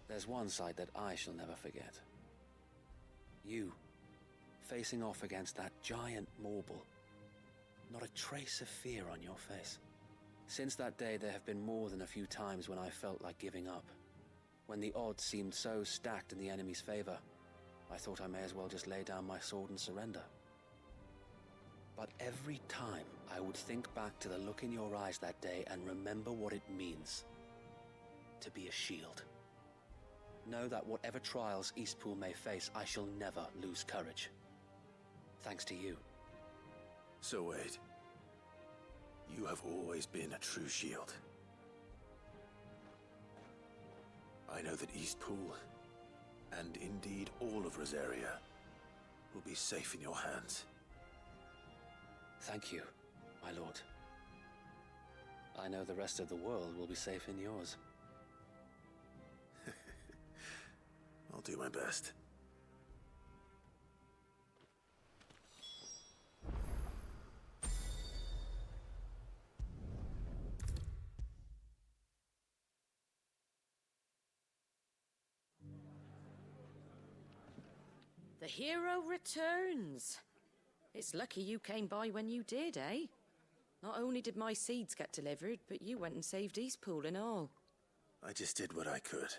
There's one side that I shall never forget. You, facing off against that giant Morble. Not a trace of fear on your face. Since that day, there have been more than a few times when I felt like giving up. When the odds seemed so stacked in the enemy's favor, I thought I may as well just lay down my sword and surrender. But every time I would think back to the look in your eyes that day and remember what it means to be a shield. Know that whatever trials Eastpool may face, I shall never lose courage. Thanks to you. So Wade, you have always been a true shield. I know that Eastpool, and indeed all of Rosaria, will be safe in your hands. Thank you, my lord. I know the rest of the world will be safe in yours. I'll do my best. The hero returns. It's lucky you came by when you did, eh? Not only did my seeds get delivered, but you went and saved Eastpool and all. I just did what I could.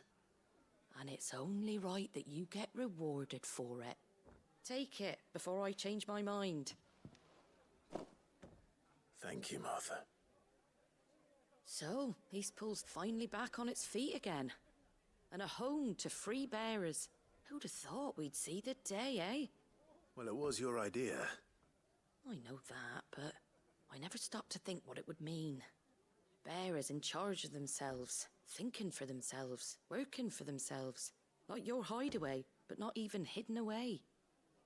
And it's only right that you get rewarded for it. Take it before I change my mind. Thank you, Martha. So, Eastpool's finally back on its feet again. And a home to free bearers. Who'd have thought we'd see the day, eh? Well, it was your idea. I know that, but I never stopped to think what it would mean. Bearers in charge of themselves, thinking for themselves, working for themselves. Like your hideaway, but not even hidden away.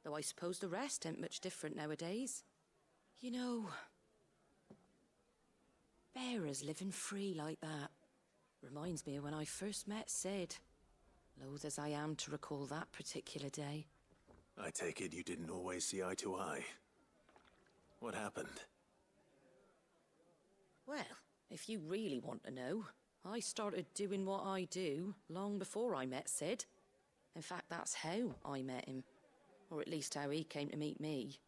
Though I suppose the rest ain't much different nowadays. You know, bearers living free like that reminds me of when I first met Sid. Loath as I am to recall that particular day. I take it you didn't always see eye to eye. What happened? Well, if you really want to know, I started doing what I do long before I met Sid. In fact, that's how I met him. Or at least how he came to meet me.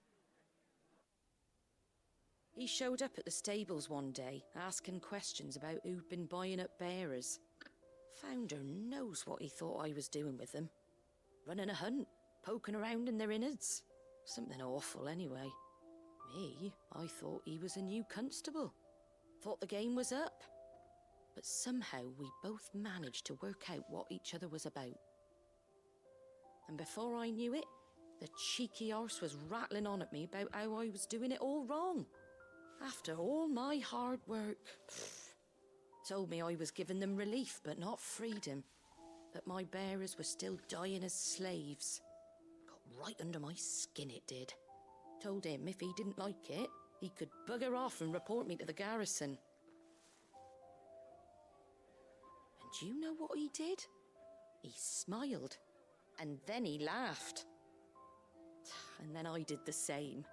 He showed up at the stables one day, asking questions about who'd been buying up bearers. Founder knows what he thought I was doing with them. Running a hunt, poking around in their innards. Something awful anyway. Me, I thought he was a new constable. Thought the game was up. But somehow we both managed to work out what each other was about. And before I knew it, the cheeky arse was rattling on at me about how I was doing it all wrong. After all my hard work. Told me I was giving them relief, but not freedom. That my bearers were still dying as slaves. Got right under my skin, it did. Told him if he didn't like it, he could bugger off and report me to the garrison. And do you know what he did? He smiled. And then he laughed. And then I did the same.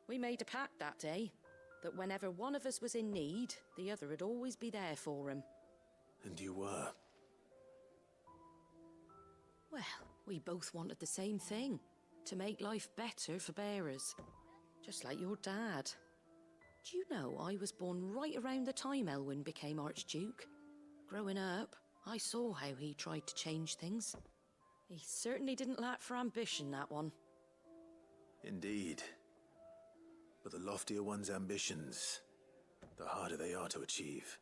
We made a pact that day, that whenever one of us was in need, the other would always be there for him. And you were? Well, we both wanted the same thing. To make life better for bearers. Just like your dad. Do you know I was born right around the time Elwyn became Archduke? Growing up, I saw how he tried to change things. He certainly didn't lack for ambition, that one. Indeed. But the loftier one's ambitions, the harder they are to achieve.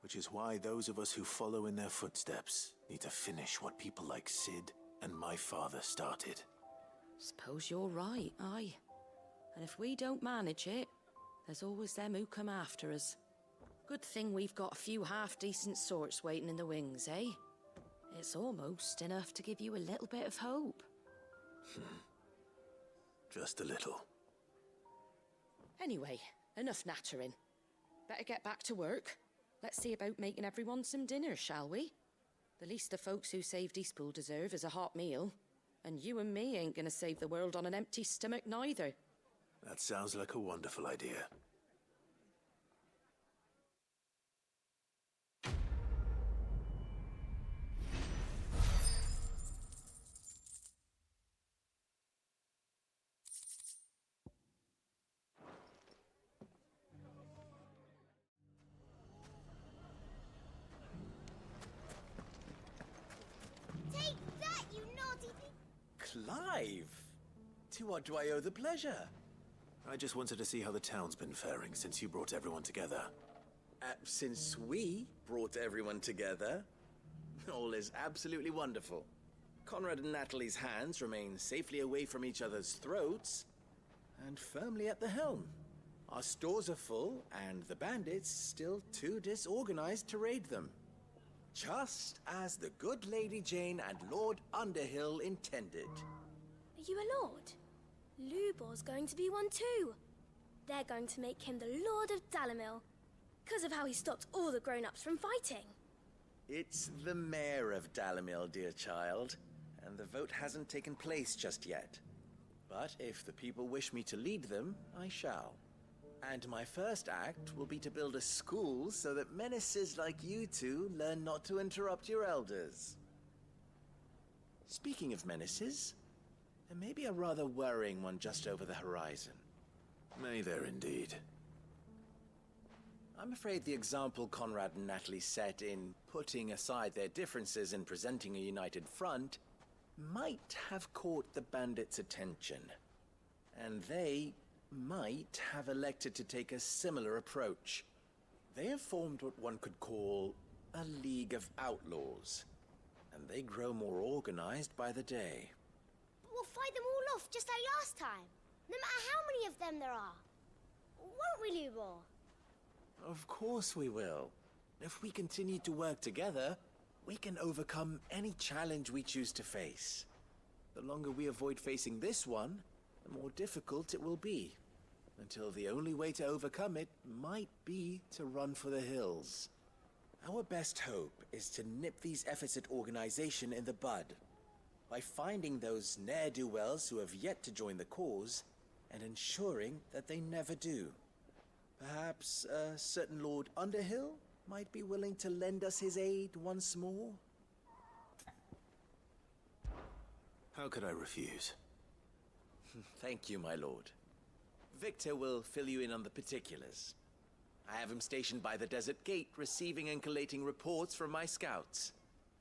Which is why those of us who follow in their footsteps need to finish what people like Sid and my father started. Suppose you're right, aye. And if we don't manage it, there's always them who come after us. Good thing we've got a few half-decent sorts waiting in the wings, eh? It's almost enough to give you a little bit of hope. Just a little. Anyway, enough nattering. Better get back to work. Let's see about making everyone some dinner, shall we? The least the folks who saved Eastpool deserve is a hot meal. And you and me ain't gonna save the world on an empty stomach neither. That sounds like a wonderful idea. Take that, you naughty Clive! To what do I owe the pleasure? I just wanted to see how the town's been faring since you brought everyone together. Since we brought everyone together, all is absolutely wonderful. Conrad and Natalie's hands remain safely away from each other's throats, and firmly at the helm. Our stores are full, and the bandits still too disorganized to raid them. Just as the good Lady Jane and Lord Underhill intended. Are you a lord? Lubor's going to be one too. They're going to make him the Lord of Dalimil, because of how he stopped all the grown-ups from fighting. It's the mayor of Dalimil, dear child, and the vote hasn't taken place just yet. But if the people wish me to lead them, I shall. And my first act will be to build a school so that menaces like you two learn not to interrupt your elders. Speaking of menaces, and maybe a rather worrying one just over the horizon. May there indeed. I'm afraid the example Conrad and Natalie set in putting aside their differences and presenting a united front might have caught the bandits' attention. And they might have elected to take a similar approach. They have formed what one could call a League of Outlaws, and they grow more organized by the day. But we'll fight them all off just like last time, no matter how many of them there are. Won't we, Lubor? Of course we will. If we continue to work together, we can overcome any challenge we choose to face. The longer we avoid facing this one, the more difficult it will be. Until the only way to overcome it might be to run for the hills. Our best hope is to nip these efforts at organization in the bud, by finding those ne'er-do-wells who have yet to join the cause, and ensuring that they never do. Perhaps a certain Lord Underhill might be willing to lend us his aid once more? How could I refuse? Thank you, my lord. Victor will fill you in on the particulars. I have him stationed by the desert gate, receiving and collating reports from my scouts.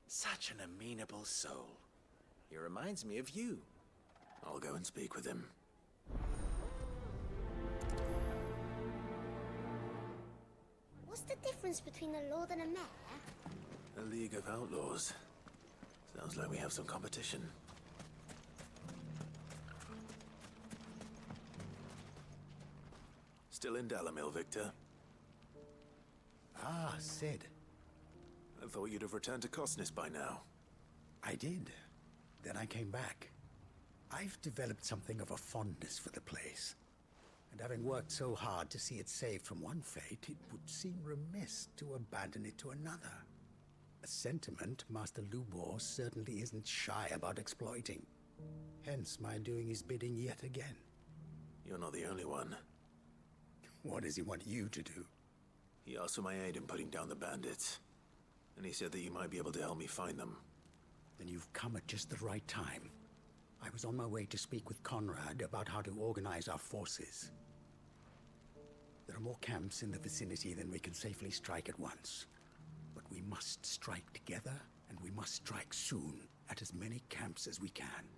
Such an amenable soul. He reminds me of you. I'll go and speak with him. What's the difference between a lord and a mayor? A League of Outlaws. Sounds like we have some competition. Still in Dalamil, Victor? Ah, Sid. I thought you'd have returned to Cosnis by now. I did. Then I came back. I've developed something of a fondness for the place. And having worked so hard to see it saved from one fate, it would seem remiss to abandon it to another. A sentiment Master Lubor certainly isn't shy about exploiting. Hence my doing his bidding yet again. You're not the only one. What does he want you to do? He asked for my aid in putting down the bandits. And he said that you might be able to help me find them. Then you've come at just the right time. I was on my way to speak with Conrad about how to organize our forces. There are more camps in the vicinity than we can safely strike at once. But we must strike together, and we must strike soon at as many camps as we can.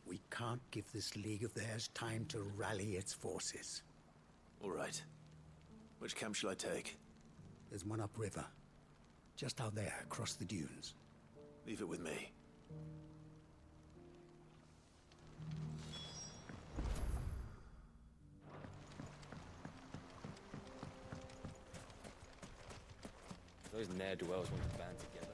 We can't give this league of theirs time to rally its forces. All right. Which camp shall I take? There's one upriver. Just out there, across the dunes. Leave it with me. Those ne'er-do-wells want to band together.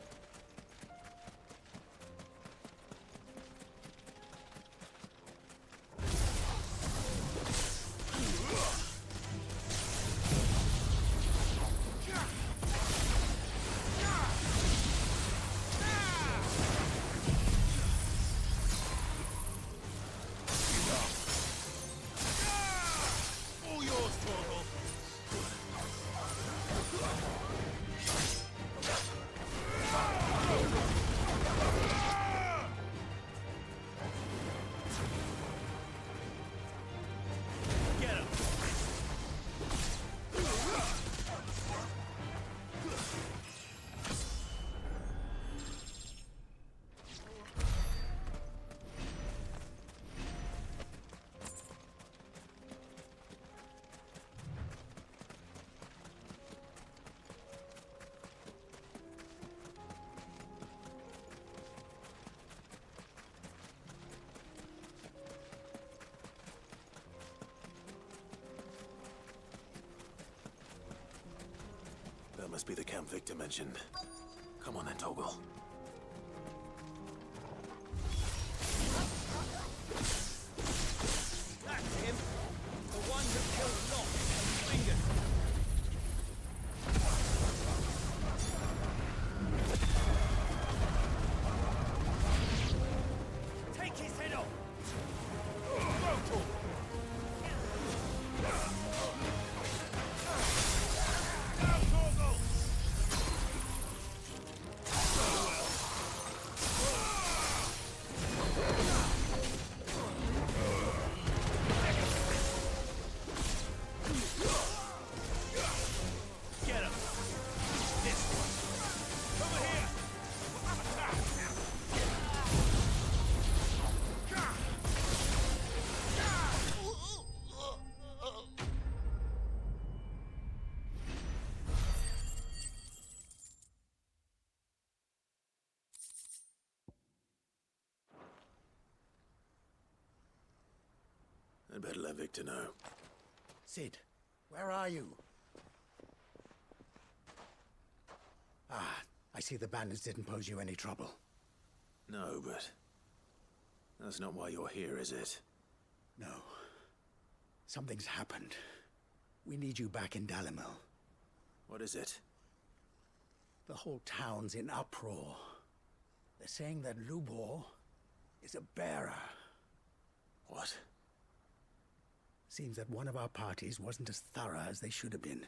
That must be the camp Victor mentioned. Come on then, Toggle. That's him! The one who killed Locke and Fingers! Take his head off! I'd better let Victor know. Sid, where are you? Ah, I see the bandits didn't pose you any trouble. No, but that's not why you're here, is it? No. Something's happened. We need you back in Dalimil. What is it? The whole town's in uproar. They're saying that Lubor is a bearer. What? Seems that one of our parties wasn't as thorough as they should have been.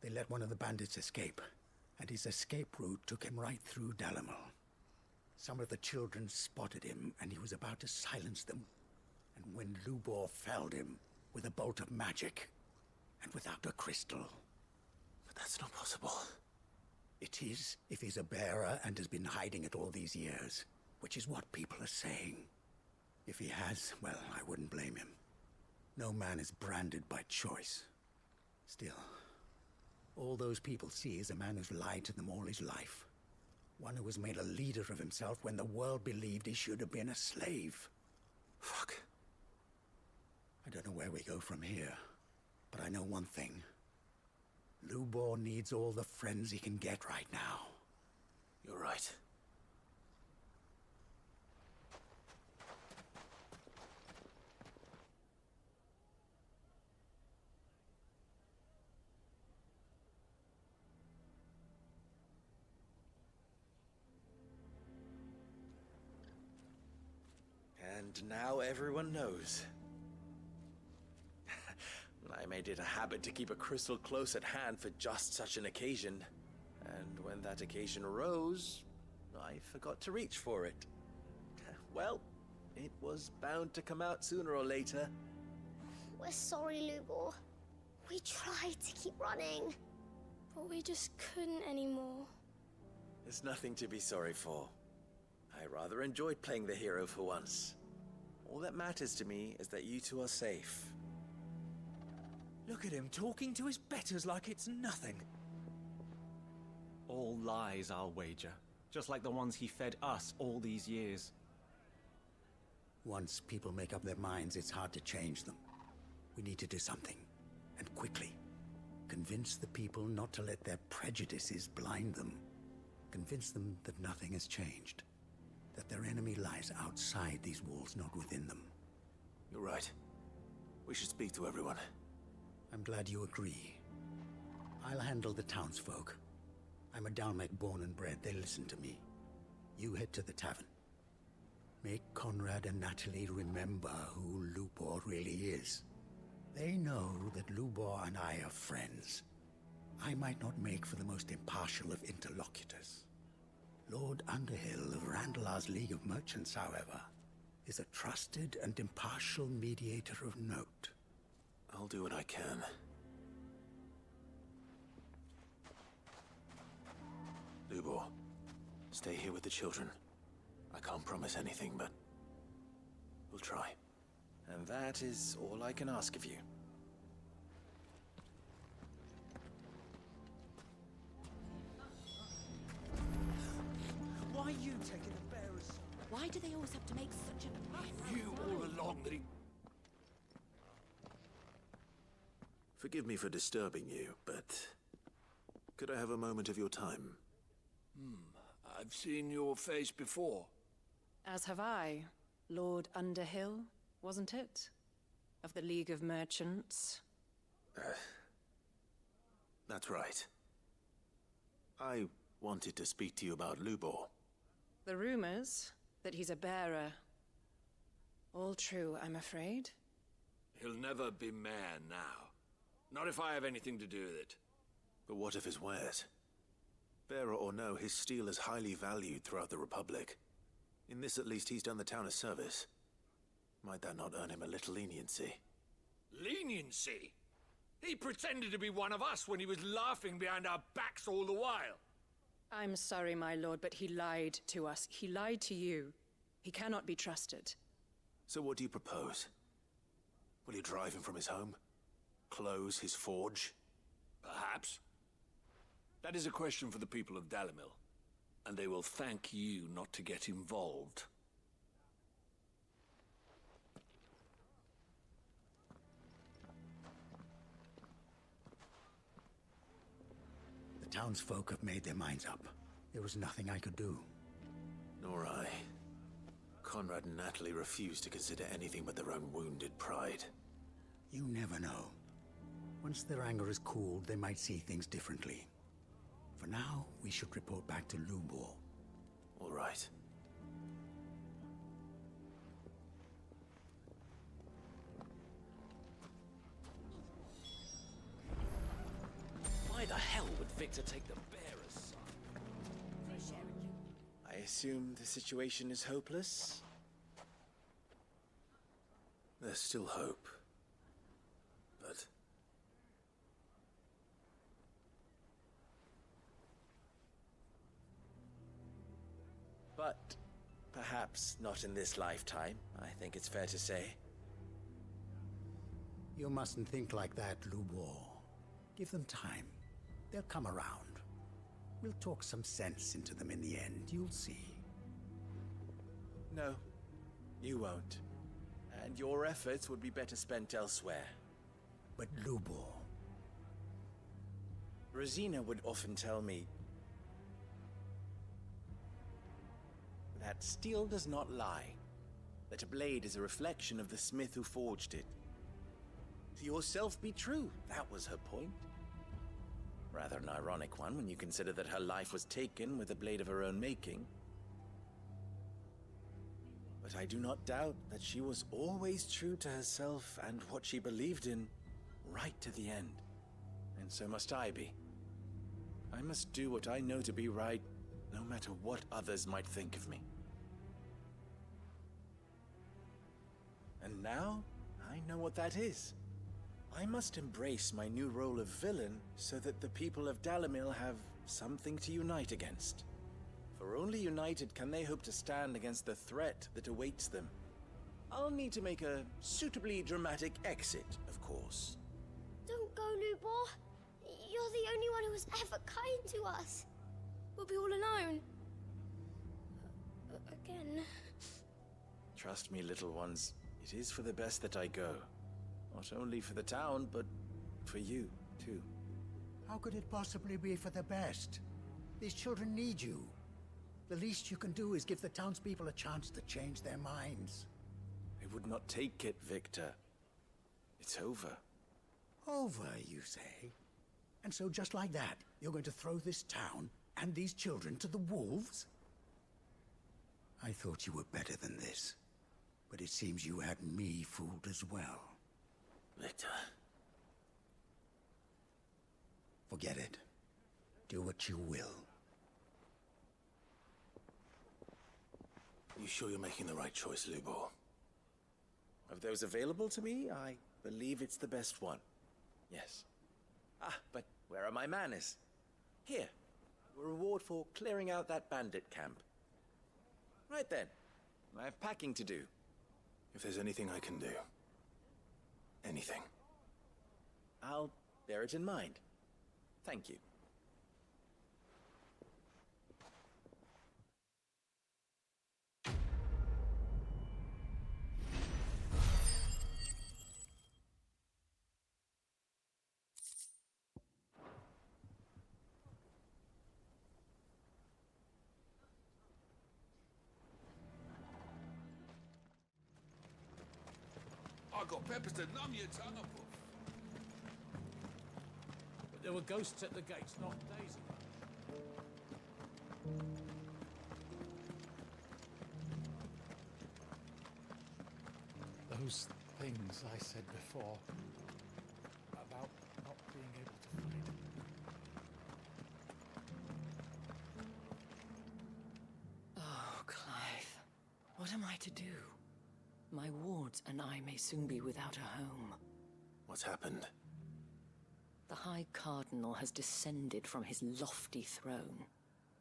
They let one of the bandits escape, and his escape route took him right through Dalimil. Some of the children spotted him, and he was about to silence them. And when Lubor felled him with a bolt of magic, and without a crystal. But that's not possible. It is, if he's a bearer and has been hiding it all these years, which is what people are saying. If he has, well, I wouldn't blame him. No man is branded by choice. Still, all those people see is a man who's lied to them all his life. One who has made a leader of himself when the world believed he should have been a slave. Fuck. I don't know where we go from here, but I know one thing. Lubor needs all the friends he can get right now. You're right. And now everyone knows. I made it a habit to keep a crystal close at hand for just such an occasion. And when that occasion arose, I forgot to reach for it. Well, it was bound to come out sooner or later. We're sorry, Lubor. We tried to keep running, but we just couldn't anymore. There's nothing to be sorry for. I rather enjoyed playing the hero for once. All that matters to me is that you two are safe. Look at him talking to his betters like it's nothing. All lies, I'll wager. Just like the ones he fed us all these years. Once people make up their minds, it's hard to change them. We need to do something, and quickly. Convince the people not to let their prejudices blind them. Convince them that nothing has changed. That their enemy lies outside these walls, not within them. You're right. We should speak to everyone. I'm glad you agree. I'll handle the townsfolk. I'm a Dalmec born and bred. They listen to me. You head to the tavern. Make Conrad and Natalie remember who Lubor really is. They know that Lubor and I are friends. I might not make for the most impartial of interlocutors. Lord Underhill of Randalar's League of Merchants, however, is a trusted and impartial mediator of note. I'll do what I can. Lubor, stay here with the children. I can't promise anything, but we'll try. And that is all I can ask of you. Why are you taking the bearers? Why do they always have to make such a mess? I knew all along that he... Forgive me for disturbing you, but could I have a moment of your time? I've seen your face before. As have I, Lord Underhill, wasn't it? Of the League of Merchants. That's right. I wanted to speak to you about Lubor. The rumors that he's a bearer. All true, I'm afraid. He'll never be mayor now. Not if I have anything to do with it. But what of his wares? Bearer or no, his steel is highly valued throughout the Republic. In this at least, he's done the town a service. Might that not earn him a little leniency? Leniency? He pretended to be one of us when he was laughing behind our backs all the while. I'm sorry, my lord, but he lied to us. He lied to you. He cannot be trusted. So what do you propose? Will you drive him from his home? Close his forge? Perhaps. That is a question for the people of Dalimil, and they will thank you not to get involved. townsfolk have made their minds up. There was nothing I could do. Nor I. Conrad and Natalie refused to consider anything but their own wounded pride. You never know. Once their anger is cooled, they might see things differently. For now, we should report back to Lubor. All right. Why the hell would Victor take the bearer's side? I assume the situation is hopeless? There's still hope. But... But perhaps not in this lifetime, I think it's fair to say. You mustn't think like that, Lubor. Give them time. They'll come around. We'll talk some sense into them in the end, you'll see. No, you won't. And your efforts would be better spent elsewhere. But Lubor... Rosina would often tell me that steel does not lie, that a blade is a reflection of the smith who forged it. To yourself be true, that was her point. Rather an ironic one when you consider that her life was taken with a blade of her own making. But I do not doubt that she was always true to herself and what she believed in, right to the end. And so must I be. I must do what I know to be right, no matter what others might think of me. And now, I know what that is. I must embrace my new role of villain so that the people of Dalimil have something to unite against. For only united can they hope to stand against the threat that awaits them. I'll need to make a suitably dramatic exit, of course. Don't go, Lubor. You're the only one who was ever kind to us. We'll be all alone. Again. Trust me, little ones. It is for the best that I go. Not only for the town, but for you, too. How could it possibly be for the best? These children need you. The least you can do is give the townspeople a chance to change their minds. I would not take it, Victor. It's over. Over, you say? And so just like that, you're going to throw this town and these children to the wolves? I thought you were better than this. But it seems you had me fooled as well. Victor. Forget it. Do what you will. You sure you're making the right choice, Lubor? Of those available to me, I believe it's the best one. Yes. Ah, but where are my manners? Here. A reward for clearing out that bandit camp. Right then. I have packing to do. If there's anything I can do. Anything. I'll bear it in mind. Thank you. I got peppers to numb your tongue up. But there were ghosts at the gates not days ago. Those things I said before about not being able to find it. Oh, Clive. What am I to do? My wards and I may soon be without a home. What's happened? The High Cardinal has descended from his lofty throne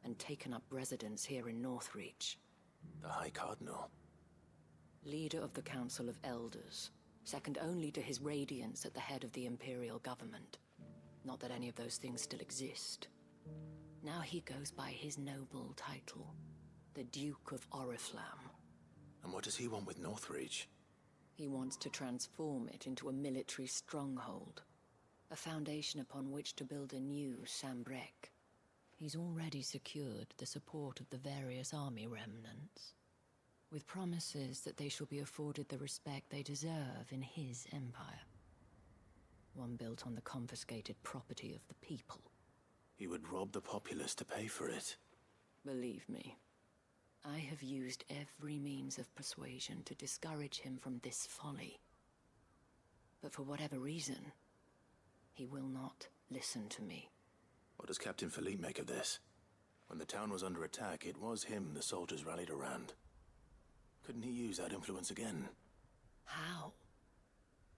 and taken up residence here in Northreach. The High Cardinal? Leader of the Council of Elders, second only to his Radiance at the head of the Imperial government. Not that any of those things still exist. Now he goes by his noble title, the Duke of Oriflamme. And what does he want with Northreach? He wants to transform it into a military stronghold, a foundation upon which to build a new Sambrek. He's already secured the support of the various army remnants, with promises that they shall be afforded the respect they deserve in his empire. One built on the confiscated property of the people. He would rob the populace to pay for it. Believe me, I have used every means of persuasion to discourage him from this folly. But for whatever reason, he will not listen to me. What does Captain Philippe make of this? When the town was under attack, it was him the soldiers rallied around. Couldn't he use that influence again? How?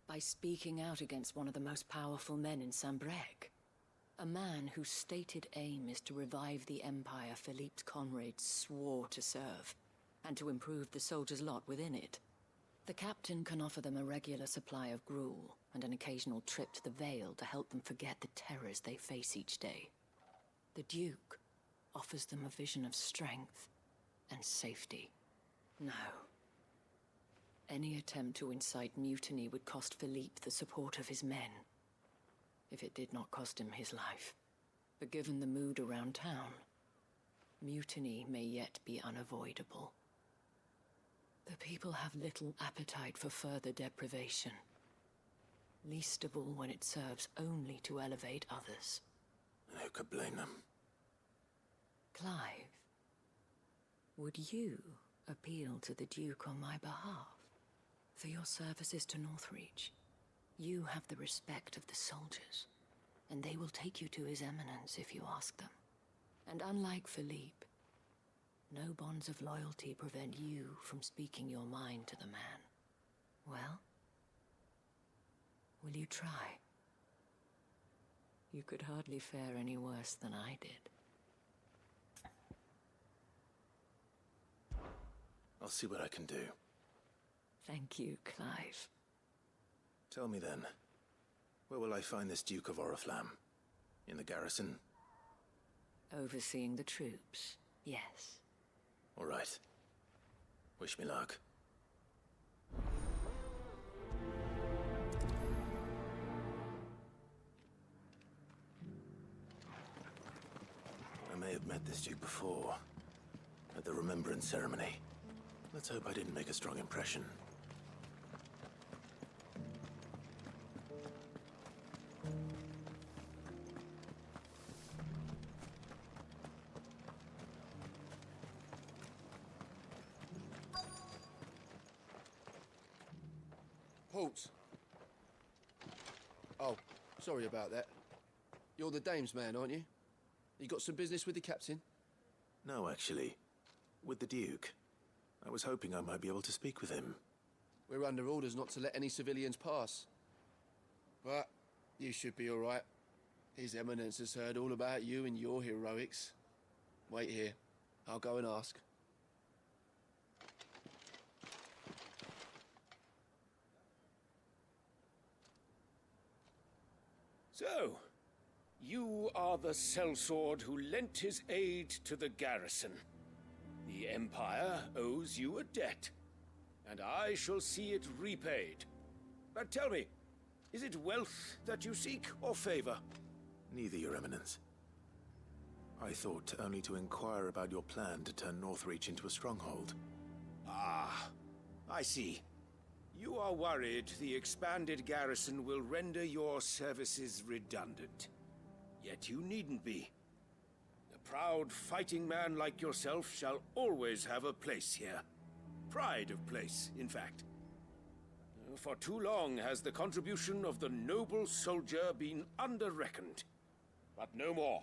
By speaking out against one of the most powerful men in Sambrec. A man whose stated aim is to revive the empire Philippe's comrades swore to serve, and to improve the soldiers' lot within it. The captain can offer them a regular supply of gruel, and an occasional trip to the Vale to help them forget the terrors they face each day. The Duke offers them a vision of strength and safety. No. Any attempt to incite mutiny would cost Philippe the support of his men, if it did not cost him his life. But given the mood around town, mutiny may yet be unavoidable. The people have little appetite for further deprivation, least of all when it serves only to elevate others. And who could blame them? Clive, would you appeal to the Duke on my behalf? For your services to Northreach, you have the respect of the soldiers, and they will take you to His Eminence if you ask them. And unlike Philippe, no bonds of loyalty prevent you from speaking your mind to the man. Well, will you try? You could hardly fare any worse than I did. I'll see what I can do. Thank you, Clive. Tell me then, where will I find this Duke of Oriflamme? In the garrison? Overseeing the troops, yes. All right. Wish me luck. I may have met this Duke before, at the Remembrance Ceremony. Let's hope I didn't make a strong impression. Halt! Oh, sorry about that. You're the dame's man, aren't you? You got some business with the captain? No, actually. With the Duke. I was hoping I might be able to speak with him. We're under orders not to let any civilians pass. But you should be all right. His Eminence has heard all about you and your heroics. Wait here. I'll go and ask. So, you are the sellsword who lent his aid to the garrison. The Empire owes you a debt, and I shall see it repaid. But tell me, is it wealth that you seek, or favor? Neither, Your Eminence. I thought only to inquire about your plan to turn Northreach into a stronghold. Ah, I see. You are worried the expanded garrison will render your services redundant. Yet you needn't be. A proud fighting man like yourself shall always have a place here. Pride of place, in fact. For too long has the contribution of the noble soldier been under-reckoned. But no more.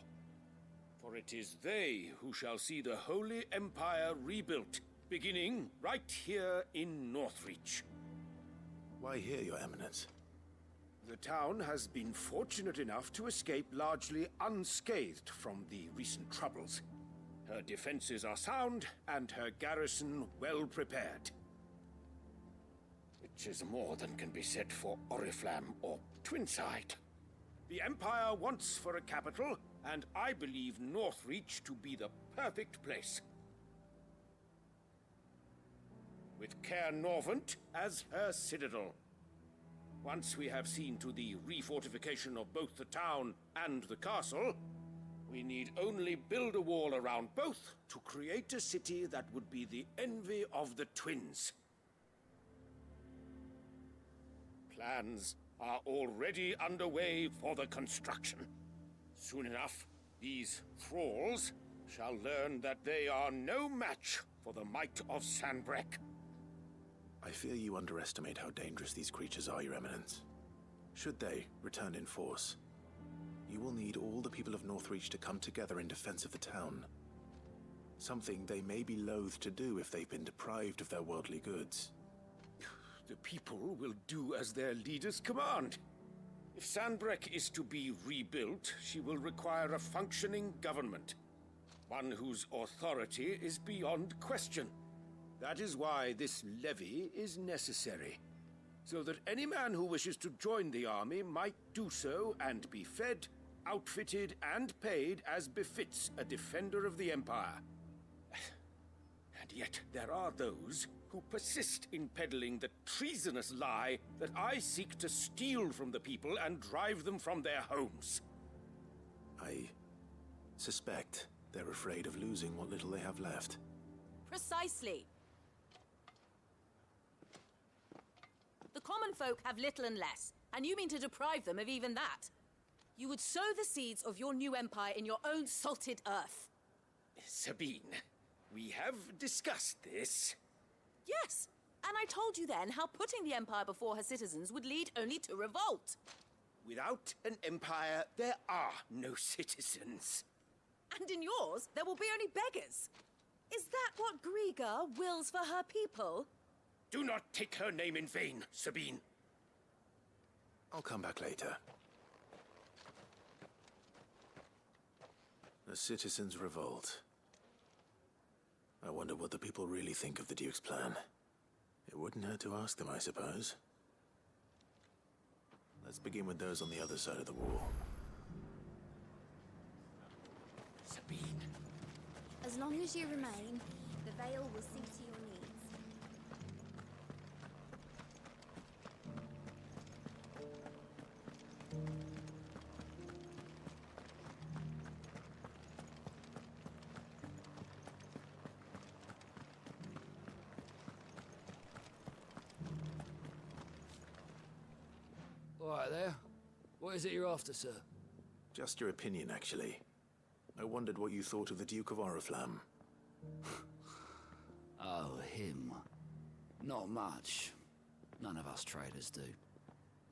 For it is they who shall see the Holy Empire rebuilt, beginning right here in Northreach. Why here, Your Eminence? The town has been fortunate enough to escape largely unscathed from the recent troubles. Her defenses are sound, and her garrison well prepared. Which is more than can be said for Oriflamme or Twinside. The Empire wants for a capital, and I believe Northreach to be the perfect place. With Caer Norvent as her citadel. Once we have seen to the refortification of both the town and the castle, We need only build a wall around both to create a city that would be the envy of the twins. Plans are already underway for the construction. Soon enough, these thralls shall learn that they are no match for the might of Sanbreque. I fear you underestimate how dangerous these creatures are, Your Eminence. Should they return in force, you will need all the people of Northreach to come together in defense of the town. Something they may be loath to do if they've been deprived of their worldly goods. The people will do as their leaders command. If Sanbreque is to be rebuilt, she will require a functioning government. One whose authority is beyond question. That is why this levy is necessary. So that any man who wishes to join the army might do so and be fed, outfitted, and paid as befits a defender of the Empire. And yet there are those who persist in peddling the treasonous lie that I seek to steal from the people and drive them from their homes. I suspect they're afraid of losing what little they have left. Precisely. The common folk have little and less, and you mean to deprive them of even that. You would sow the seeds of your new empire in your own salted earth. Sabine, we have discussed this. Yes, and I told you then how putting the empire before her citizens would lead only to revolt. Without an empire, there are no citizens. And in yours, there will be only beggars. Is that what Griga wills for her people? Do not take her name in vain, Sabine. I'll come back later. The citizens revolt. I wonder what the people really think of the Duke's plan. It wouldn't hurt to ask them, I suppose. Let's begin with those on the other side of the wall. Sabine. As long as you remain, the Veil will see to your needs. All right there. What is it you're after, sir? Just your opinion, actually. I wondered what you thought of the Duke of Oriflamme. Oh, him. Not much. None of us traders do.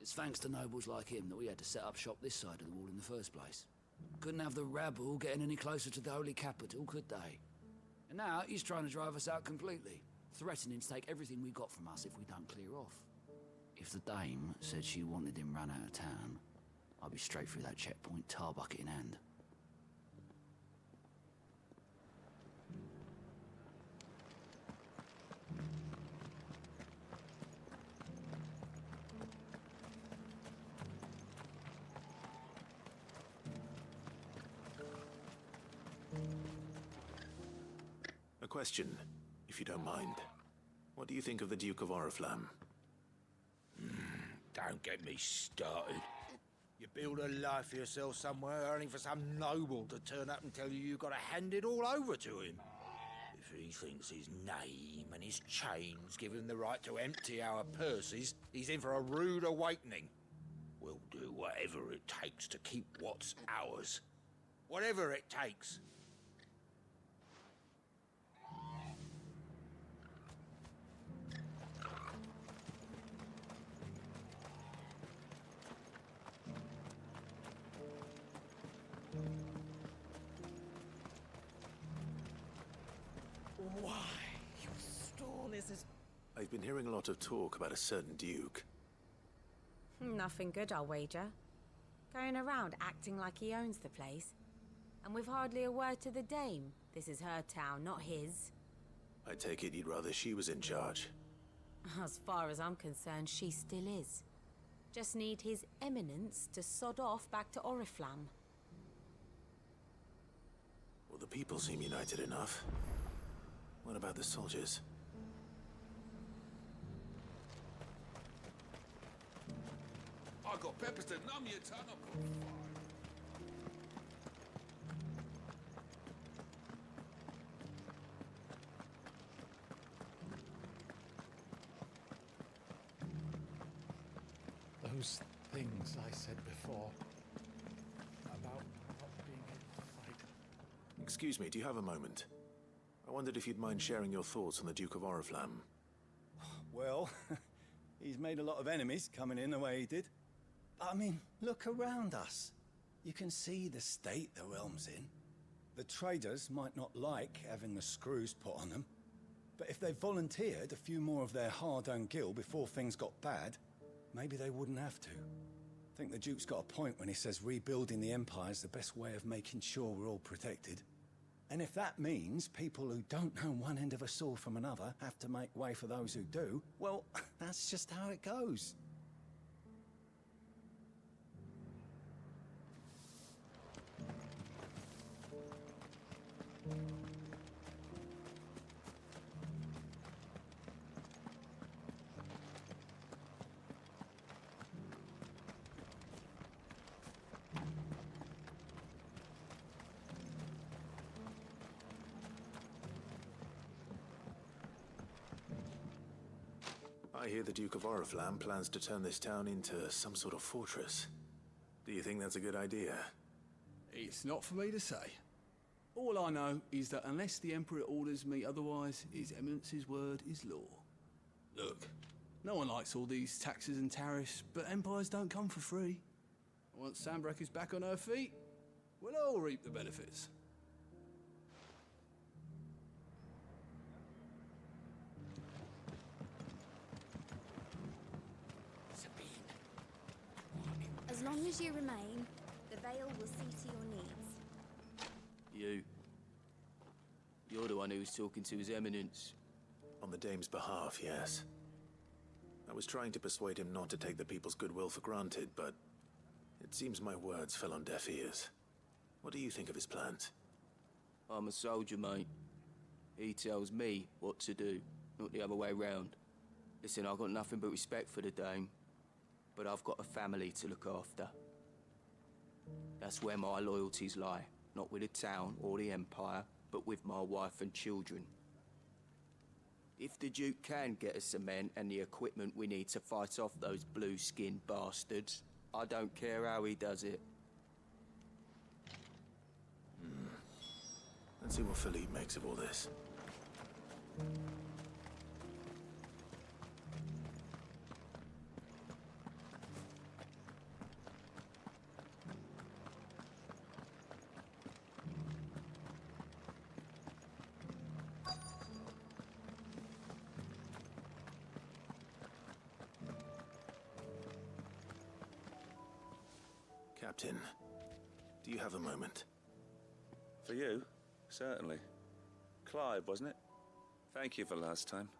It's thanks to nobles like him that we had to set up shop this side of the wall in the first place. Couldn't have the rabble getting any closer to the holy capital, could they? And now he's trying to drive us out completely, threatening to take everything we got from us if we don't clear off. If the dame said she wanted him run out of town, I'd be straight through that checkpoint, tar bucket in hand. A question, if you don't mind. What do you think of the Duke of Oriflamme? Don't get me started. You build a life for yourself somewhere, only for some noble to turn up and tell you you've got to hand it all over to him. If he thinks his name and his chains give him the right to empty our purses, he's in for a rude awakening. We'll do whatever it takes to keep what's ours. Whatever it takes. Why, your stall is as... I've been hearing a lot of talk about a certain Duke. Nothing good, I'll wager. Going around acting like he owns the place. And with hardly a word to the dame. This is her town, not his. I take it you'd rather she was in charge. As far as I'm concerned, she still is. Just need his eminence to sod off back to Oriflamme. Well, the people seem united enough. What about the soldiers? I got peppers to numb your tongue. things I said before about not being able to fight. Excuse me, do you have a moment? I wondered if you'd mind sharing your thoughts on the Duke of Oriflamme. Well, he's made a lot of enemies coming in the way he did. I mean, look around us. You can see the state the realm's in. The traders might not like having the screws put on them, but if they volunteered a few more of their hard-earned gil before things got bad, maybe they wouldn't have to. I think the Duke's got a point when he says rebuilding the Empire's the best way of making sure we're all protected. And if that means people who don't know one end of a sword from another have to make way for those who do, well, that's just how it goes. I hear the Duke of Oriflamme plans to turn this town into some sort of fortress. Do you think that's a good idea? It's not for me to say. All I know is that unless the Emperor orders me otherwise, His Eminence's word is law. Look, no one likes all these taxes and tariffs, but empires don't come for free. Once Sanbreque is back on her feet, we'll all reap the benefits. As long as you remain, the Veil will see to your needs. You're the one who was talking to His Eminence. On the Dame's behalf, yes. I was trying to persuade him not to take the people's goodwill for granted, but it seems my words fell on deaf ears. What do you think of his plans? I'm a soldier, mate. He tells me what to do, not the other way round. Listen, I've got nothing but respect for the Dame, but I've got a family to look after. That's where my loyalties lie, not with the town or the Empire, but with my wife and children. If the Duke can get us cement and the equipment we need to fight off those blue-skinned bastards, I don't care how he does it. Let's see what Philippe makes of all this. Captain, do you have a moment? For you? Certainly. Clive, wasn't it? Thank you for last time.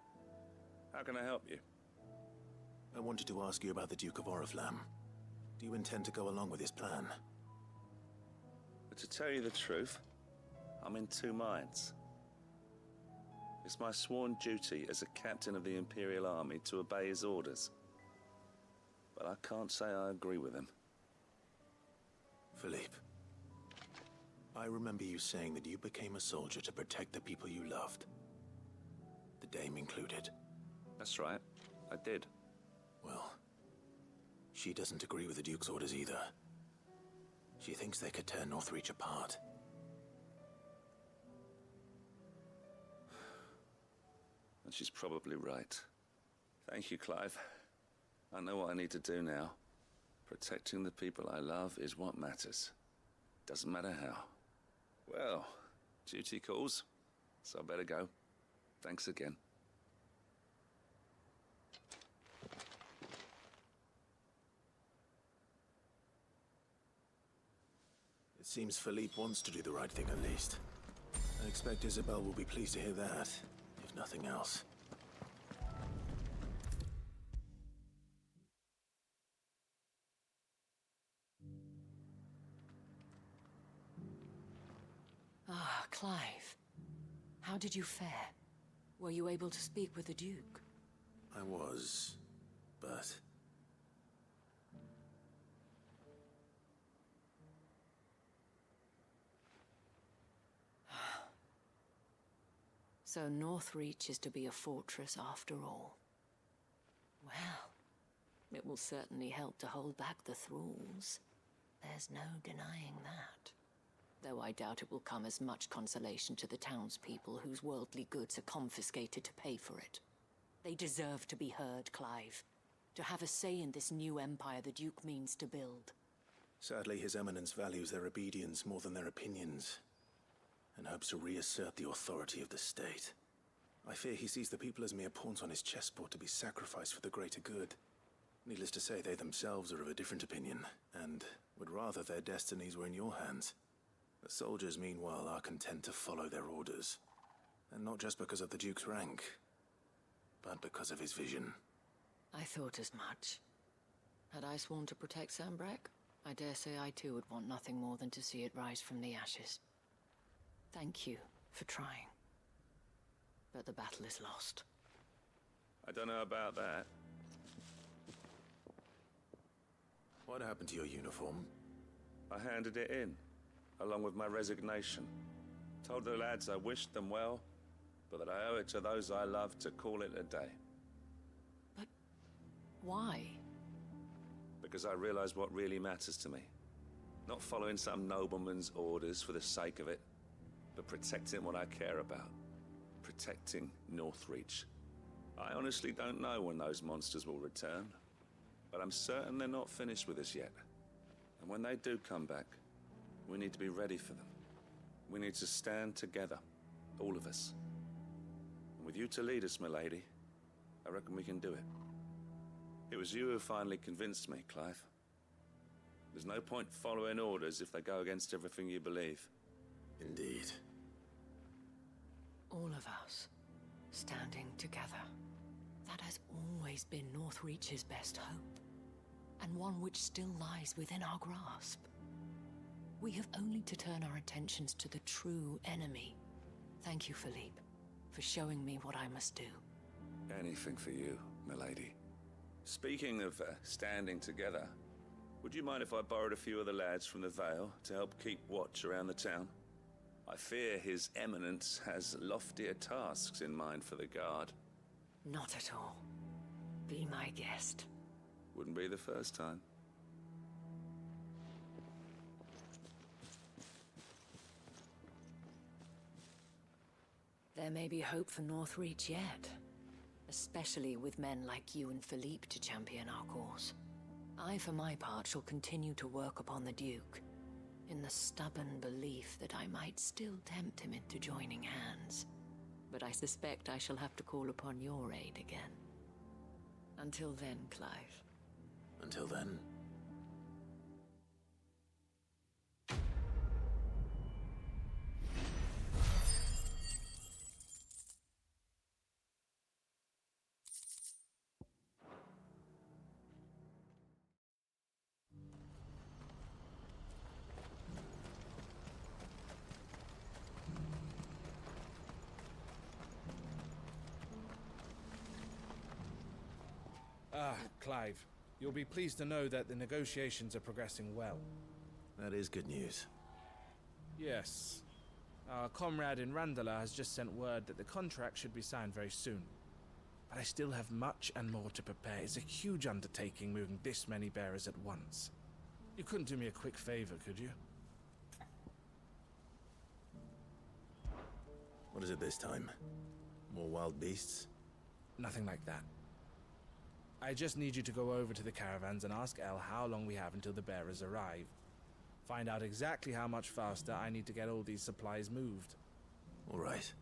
How can I help you? I wanted to ask you about the Duke of Oriflamme. Do you intend to go along with his plan? But to tell you the truth, I'm in two minds. It's my sworn duty as a captain of the Imperial Army to obey his orders. But I can't say I agree with him. Philippe, I remember you saying that you became a soldier to protect the people you loved. The Dame included. That's right, I did. Well, she doesn't agree with the Duke's orders either. She thinks they could tear Northreach apart. And she's probably right. Thank you, Clive. I know what I need to do now. Protecting the people I love is what matters. Doesn't matter how. Well, duty calls, so I better go. Thanks again. It seems Philippe wants to do the right thing at least. I expect Isabel will be pleased to hear that, if nothing else. Ah, Clive. How did you fare? Were you able to speak with the Duke? I was, but... So Northreach is to be a fortress after all. Well, It will certainly help to hold back the thralls. There's no denying that. Though I doubt it will come as much consolation to the townspeople whose worldly goods are confiscated to pay for it. They deserve to be heard, Clive. To have a say in this new empire the Duke means to build. Sadly, His Eminence values their obedience more than their opinions, and hopes to reassert the authority of the state. I fear he sees the people as mere pawns on his chessboard to be sacrificed for the greater good. Needless to say, they themselves are of a different opinion, and would rather their destinies were in your hands. The soldiers, meanwhile, are content to follow their orders. And not just because of the Duke's rank, but because of his vision. I thought as much. Had I sworn to protect Sanbreque, I dare say I too would want nothing more than to see it rise from the ashes. Thank you for trying. But the battle is lost. I don't know about that. What happened to your uniform? I handed it in, along with my resignation. Told the lads I wished them well, but that I owe it to those I love to call it a day. But why? Because I realize what really matters to me. Not following some nobleman's orders for the sake of it, but protecting what I care about. Protecting Northreach. I honestly don't know when those monsters will return, but I'm certain they're not finished with us yet. And when they do come back, we need to be ready for them. We need to stand together, all of us. And with you to lead us, milady, I reckon we can do it. It was you who finally convinced me, Clive. There's no point following orders if they go against everything you believe. Indeed. All of us, standing together. That has always been Northreach's best hope, and one which still lies within our grasp. We have only to turn our attentions to the true enemy. Thank you, Philippe, for showing me what I must do. Anything for you, milady. Speaking of standing together, would you mind if I borrowed a few of the lads from the Vale to help keep watch around the town? I fear His Eminence has loftier tasks in mind for the guard. Not at all. Be my guest. Wouldn't be the first time. There may be hope for Northreach yet. Especially with men like you and Philippe to champion our cause. I, for my part, shall continue to work upon the Duke, in the stubborn belief that I might still tempt him into joining hands. But I suspect I shall have to call upon your aid again. Until then, Clive. Until then. Clive, you'll be pleased to know that the negotiations are progressing well. That is good news. Yes. Our comrade in Randala has just sent word that the contract should be signed very soon. But I still have much and more to prepare. It's a huge undertaking moving this many bearers at once. You couldn't do me a quick favor, could you? What is it this time? More wild beasts? Nothing like that. I just need you to go over to the caravans and ask El how long we have until the bearers arrive. Find out exactly how much faster I need to get all these supplies moved. All right.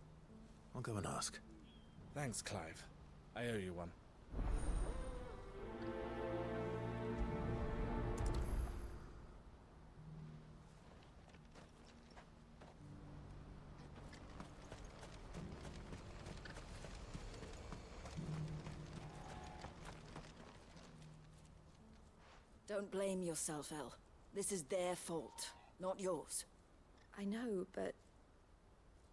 I'll go and ask. Thanks, Clive. I owe you one. Don't blame yourself, El. This is their fault, not yours. I know, but...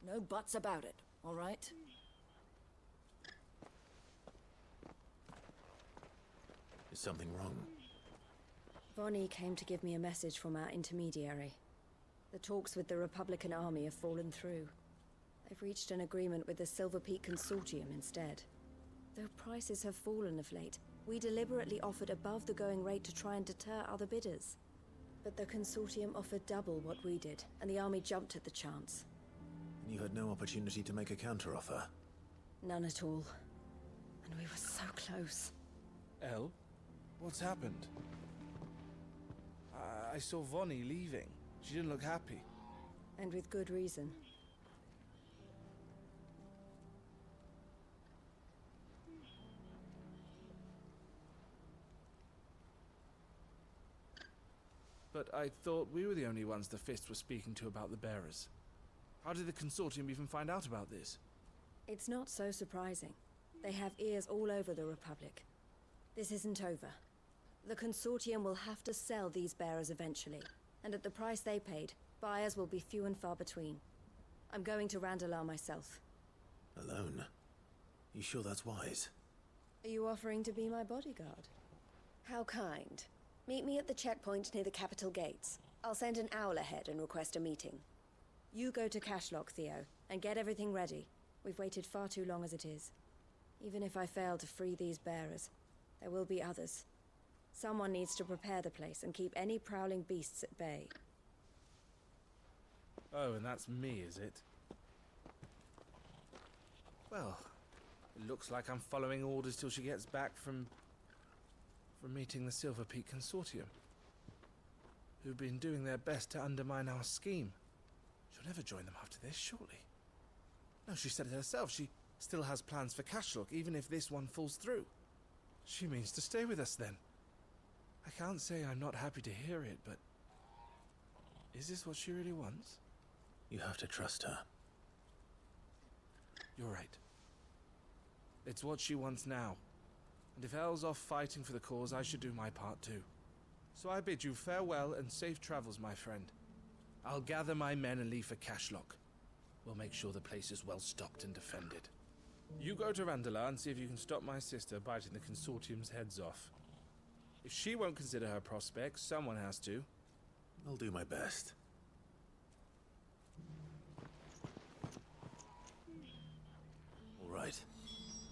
No buts about it, all right? Is something wrong? Bonnie came to give me a message from our intermediary. The talks with the Republican army have fallen through. They've reached an agreement with the Silver Peak Consortium instead. Though prices have fallen of late, We deliberately offered above the going rate to try and deter other bidders. But the consortium offered double what we did, and the army jumped at the chance. And you had no opportunity to make a counteroffer? None at all. And we were so close. Elle? What's happened? I saw Vonnie leaving. She didn't look happy. And with good reason. But I thought we were the only ones the Fist were speaking to about the bearers. How did the consortium even find out about this? It's not so surprising. They have ears all over the Republic. This isn't over. The consortium will have to sell these bearers eventually, and at the price they paid, buyers will be few and far between. I'm going to Randalar myself. Alone? You sure that's wise? Are you offering to be my bodyguard? How kind. Meet me at the checkpoint near the capital gates. I'll send an owl ahead and request a meeting. You go to Cashlock, Theo, and get everything ready. We've waited far too long as it is. Even if I fail to free these bearers, there will be others. Someone needs to prepare the place and keep any prowling beasts at bay. Oh, and that's me, is it? Well, it looks like I'm following orders till she gets back from meeting the Silver Peak Consortium, who've been doing their best to undermine our scheme. She'll never join them after this, surely. No, she said it herself. She still has plans for Cashlock, even if this one falls through. She means to stay with us, then. I can't say I'm not happy to hear it, but... is this what she really wants? You have to trust her. You're right. It's what she wants now. And if Elle's off fighting for the cause, I should do my part too. So I bid you farewell and safe travels, my friend. I'll gather my men and leave for Cashlock. We'll make sure the place is well stocked and defended. You go to Randalar and see if you can stop my sister biting the consortium's heads off. If she won't consider her prospects, someone has to. I'll do my best. All right.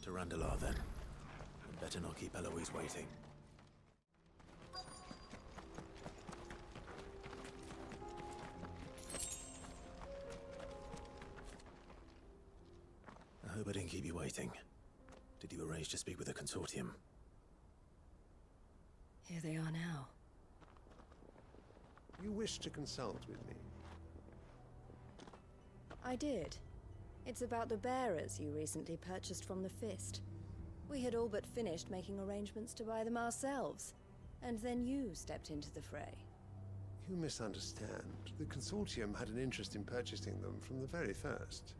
To Randalar, then. I'd better not keep Eloise waiting. I hope I didn't keep you waiting. Did you arrange to speak with the consortium? Here they are now. You wish to consult with me? I did. It's about the bearers you recently purchased from the Fist. We had all but finished making arrangements to buy them ourselves, and then you stepped into the fray. You misunderstand. The consortium had an interest in purchasing them from the very first.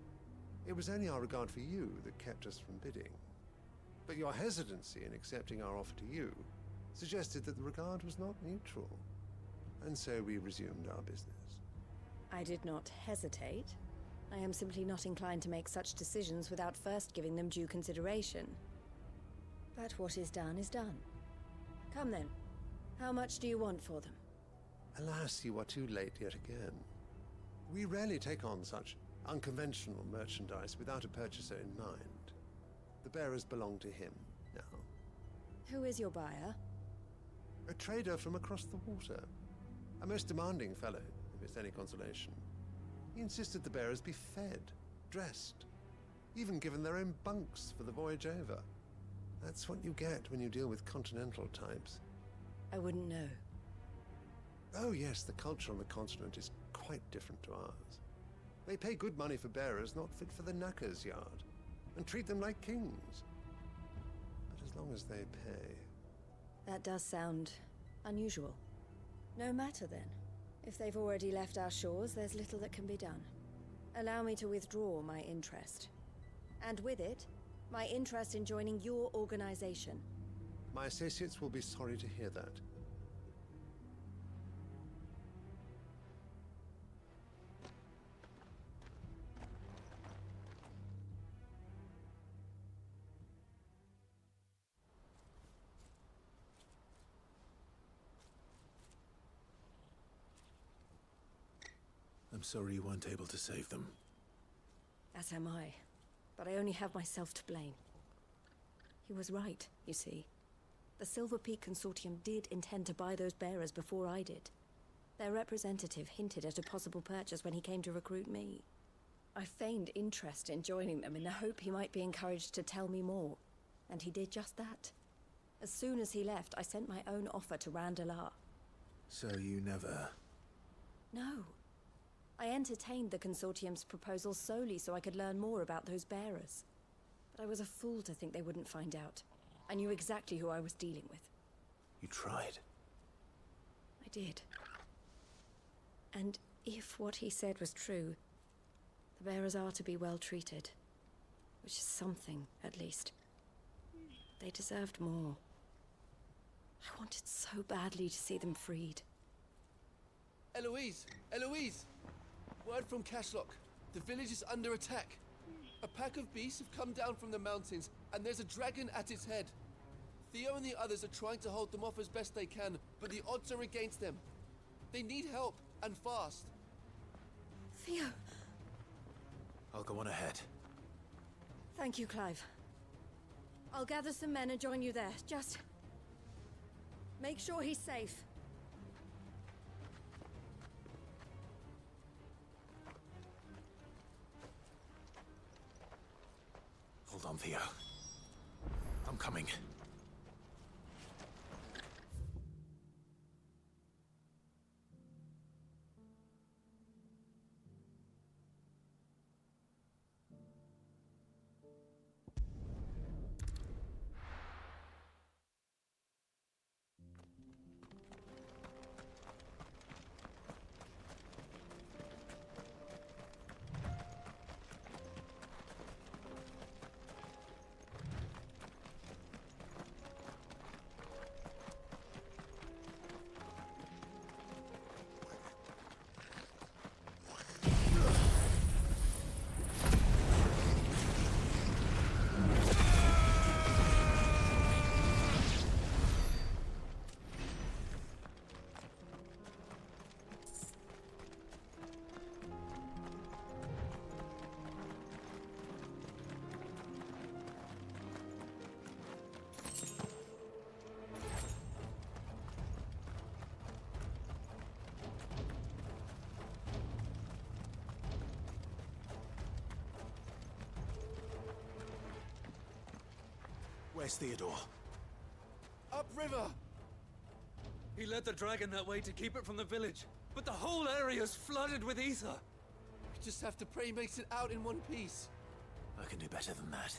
It was only our regard for you that kept us from bidding. But your hesitancy in accepting our offer to you suggested that the regard was not mutual. And so we resumed our business. I did not hesitate. I am simply not inclined to make such decisions without first giving them due consideration. But what is done is done. Come then. How much do you want for them? Alas, you are too late yet again. We rarely take on such unconventional merchandise without a purchaser in mind. The bearers belong to him now. Who is your buyer? A trader from across the water. A most demanding fellow, if it's any consolation. He insisted the bearers be fed, dressed, even given their own bunks for the voyage over. That's what you get when you deal with continental types. I wouldn't know. Oh yes, the culture on the continent is quite different to ours. They pay good money for bearers not fit for the knacker's yard, and treat them like kings. But as long as they pay... That does sound unusual. No matter then. If they've already left our shores, there's little that can be done. Allow me to withdraw my interest. And with it, my interest in joining your organization. My associates will be sorry to hear that. I'm sorry you weren't able to save them. As am I. But I only have myself to blame. He was right, you see. The Silver Peak Consortium did intend to buy those bearers before I did. Their representative hinted at a possible purchase when he came to recruit me. I feigned interest in joining them in the hope he might be encouraged to tell me more, and he did just that. As soon as he left, I sent my own offer to Randalar. So you never... No. I entertained the Consortium's proposal solely so I could learn more about those bearers. But I was a fool to think they wouldn't find out. I knew exactly who I was dealing with. You tried. I did. And if what he said was true, the bearers are to be well treated. Which is something, at least. They deserved more. I wanted so badly to see them freed. Eloise! Eloise! Word from Cashlock. The village is under attack. A pack of beasts have come down from the mountains, and there's a dragon at its head. Theo and the others are trying to hold them off as best they can, but the odds are against them. They need help, and fast. Theo! I'll go on ahead. Thank you, Clive. I'll gather some men and join you there. Just... make sure he's safe. Hold on, Theo. I'm coming. Where's Theodore? Upriver! He led the dragon that way to keep it from the village, but the whole area's flooded with ether. We just have to pray he makes it out in one piece. I can do better than that.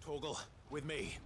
Torgal, with me.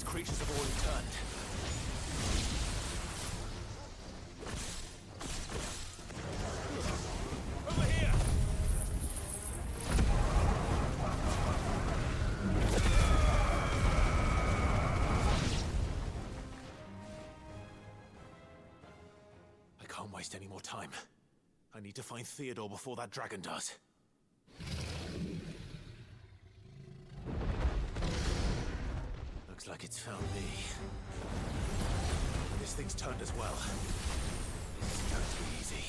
Creatures have all returned. Over here! I can't waste any more time. I need to find Theodore before that dragon does. Looks like it's found me. This thing's turned as well. This is going to be easy.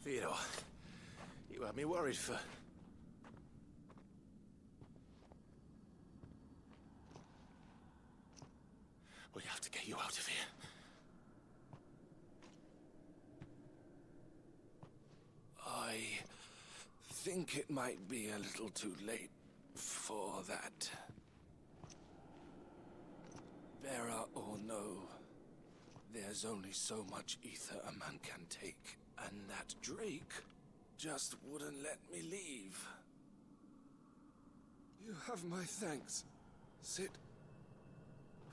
Theodore, you had me worried for... We have to get you out of here. I think it might be a little too late for that. Bearer or no, there's only so much ether a man can take, and that Drake just wouldn't let me leave. You have my thanks, Sid,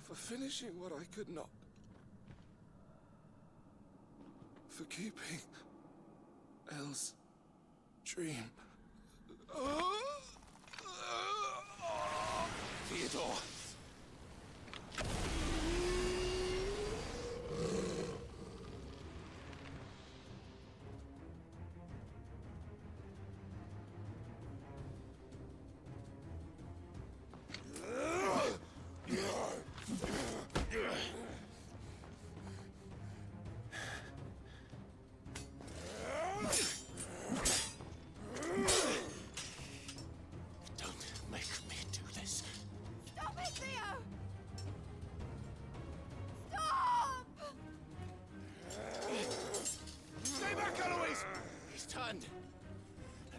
for finishing what I could not. For keeping Elle's dream. Theodore!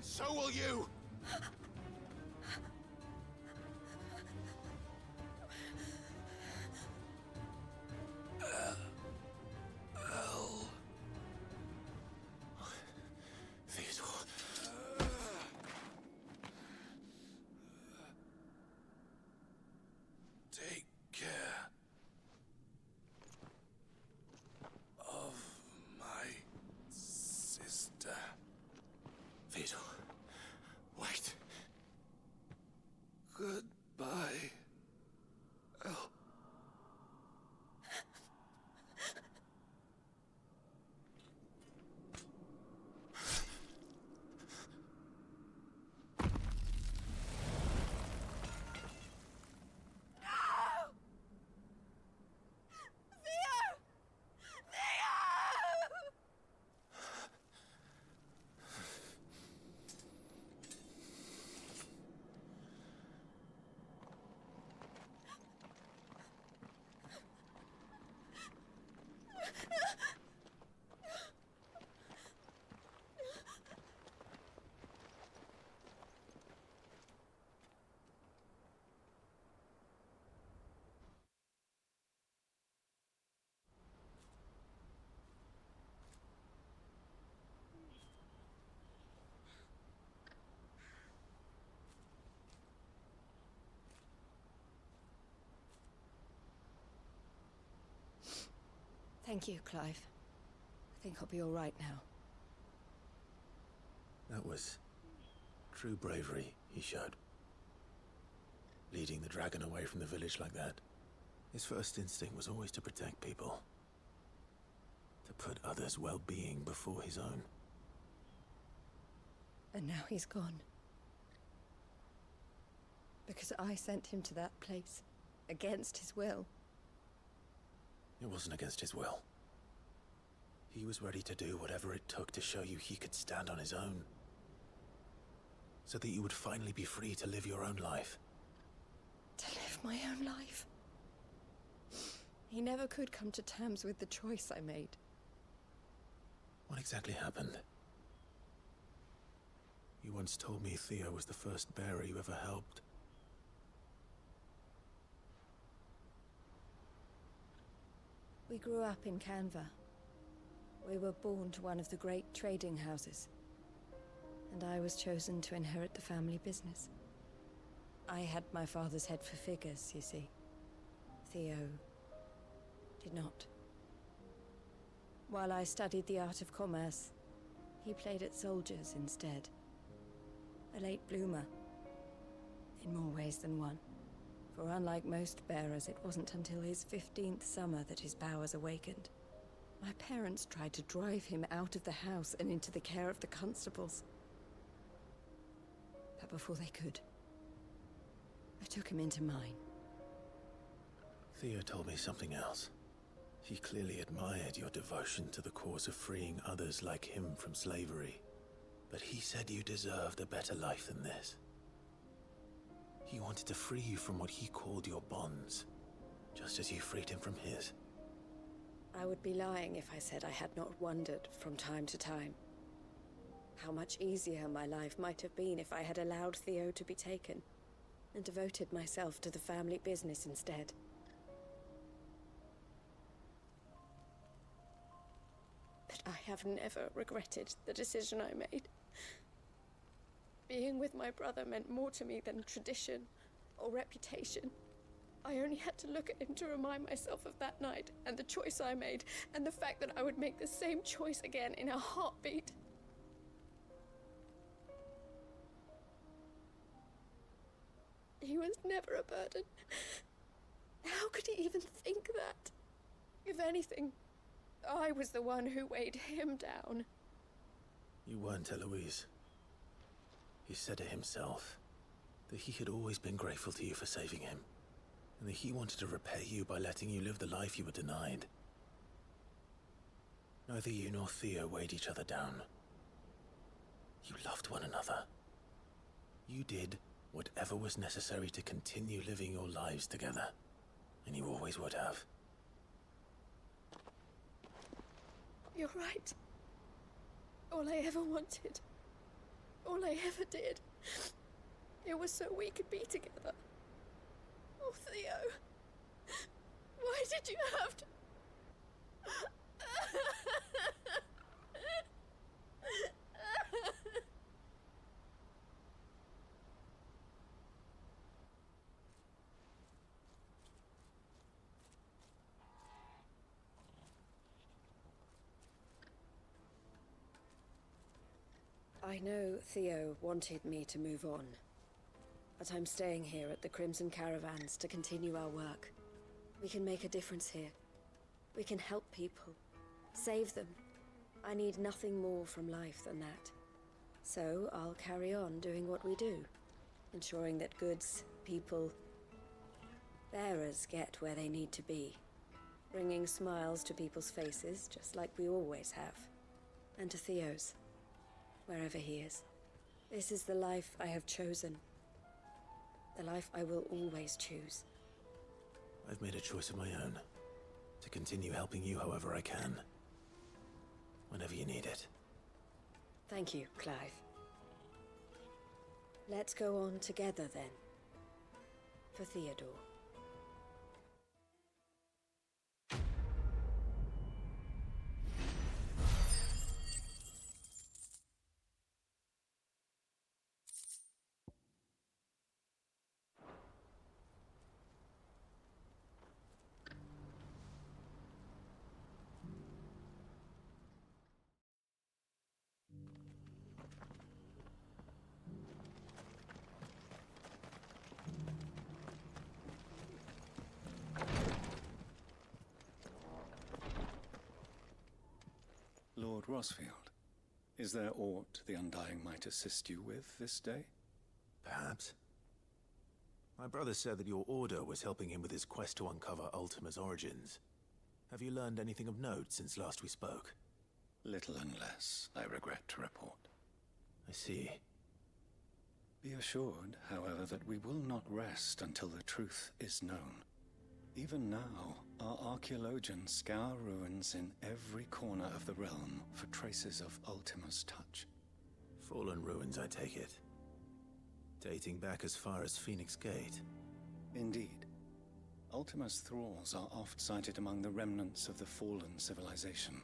So will you! Theodore. Take care of my sister. Theodore. Wait. Goodbye, Elle. Thank you, Clive. I think I'll be all right now. That was true bravery he showed. Leading the dragon away from the village like that. His first instinct was always to protect people. To put others' well-being before his own. And now he's gone. Because I sent him to that place, against his will. It wasn't against his will. He was ready to do whatever it took to show you he could stand on his own. So that you would finally be free to live your own life. To live my own life. He never could come to terms with the choice I made. What exactly happened? You once told me Theo was the first bearer you ever helped. We grew up in Canva. We were born to one of the great trading houses. And I was chosen to inherit the family business. I had my father's head for figures, you see. Theo did not. While I studied the art of commerce, he played at soldiers instead. A late bloomer. In more ways than one. For unlike most bearers, it wasn't until his 15th summer that his powers awakened. My parents tried to drive him out of the house and into the care of the constables. But before they could, I took him into mine. Theo told me something else. He clearly admired your devotion to the cause of freeing others like him from slavery. But he said you deserved a better life than this. He wanted to free you from what he called your bonds, just as you freed him from his. I would be lying if I said I had not wondered from time to time how much easier my life might have been if I had allowed Theo to be taken and devoted myself to the family business instead. But I have never regretted the decision I made. Being with my brother meant more to me than tradition or reputation. I only had to look at him to remind myself of that night and the choice I made and the fact that I would make the same choice again in a heartbeat. He was never a burden. How could he even think that? If anything, I was the one who weighed him down. You weren't, Eloise. He said it himself, that he had always been grateful to you for saving him, and that he wanted to repay you by letting you live the life you were denied. Neither you nor Theo weighed each other down. You loved one another. You did whatever was necessary to continue living your lives together, and you always would have. You're right. All I ever wanted, all I ever did, it was so we could be together. Oh, Theo, why did you have to... I know Theo wanted me to move on, but I'm staying here at the Crimson Caravans to continue our work. We can make a difference here. We can help people, save them. I need nothing more from life than that. So I'll carry on doing what we do, ensuring that goods, people, bearers get where they need to be, bringing smiles to people's faces just like we always have, and to Theo's. Wherever he is. This is the life I have chosen. The life I will always choose. I've made a choice of my own. To continue helping you however I can. Whenever you need it. Thank you, Clive. Let's go on together then. For Theodore. Lord Rosfield, is there aught the Undying might assist you with this day? Perhaps. My brother said that your order was helping him with his quest to uncover Ultima's origins. Have you learned anything of note since last we spoke? Little and less, I regret to report. I see. Be assured, however, that we will not rest until the truth is known. Even now, our archaeologians scour ruins in every corner of the realm for traces of Ultima's touch. Fallen ruins, I take it. Dating back as far as Phoenix Gate. Indeed. Ultima's thralls are oft sighted among the remnants of the fallen civilization,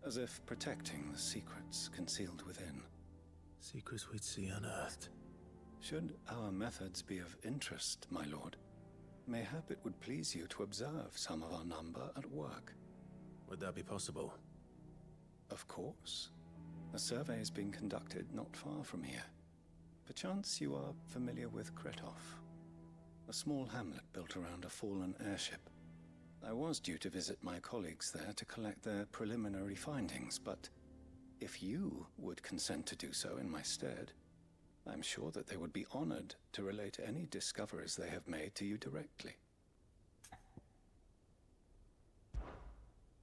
as if protecting the secrets concealed within. Secrets we'd see unearthed. Should our methods be of interest, my lord, mayhap it would please you to observe some of our number at work. Would that be possible? Of course. A survey is being conducted not far from here. Perchance you are familiar with Kretov, a small hamlet built around a fallen airship. I was due to visit my colleagues there to collect their preliminary findings, but if you would consent to do so in my stead, I'm sure that they would be honored to relate any discoveries they have made to you directly.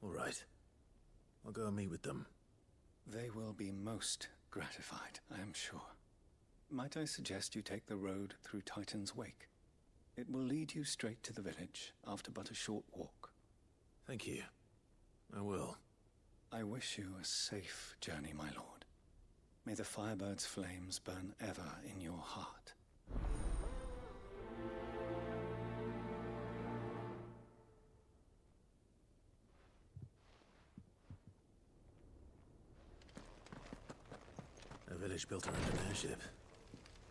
All right. I'll go and meet with them. They will be most gratified, I am sure. Might I suggest you take the road through Titan's Wake? It will lead you straight to the village after but a short walk. Thank you. I will. I wish you a safe journey, my lord. May the Firebird's flames burn ever in your heart. A village built around an airship.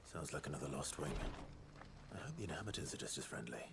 Sounds like another Lost Wing. I hope the inhabitants are just as friendly.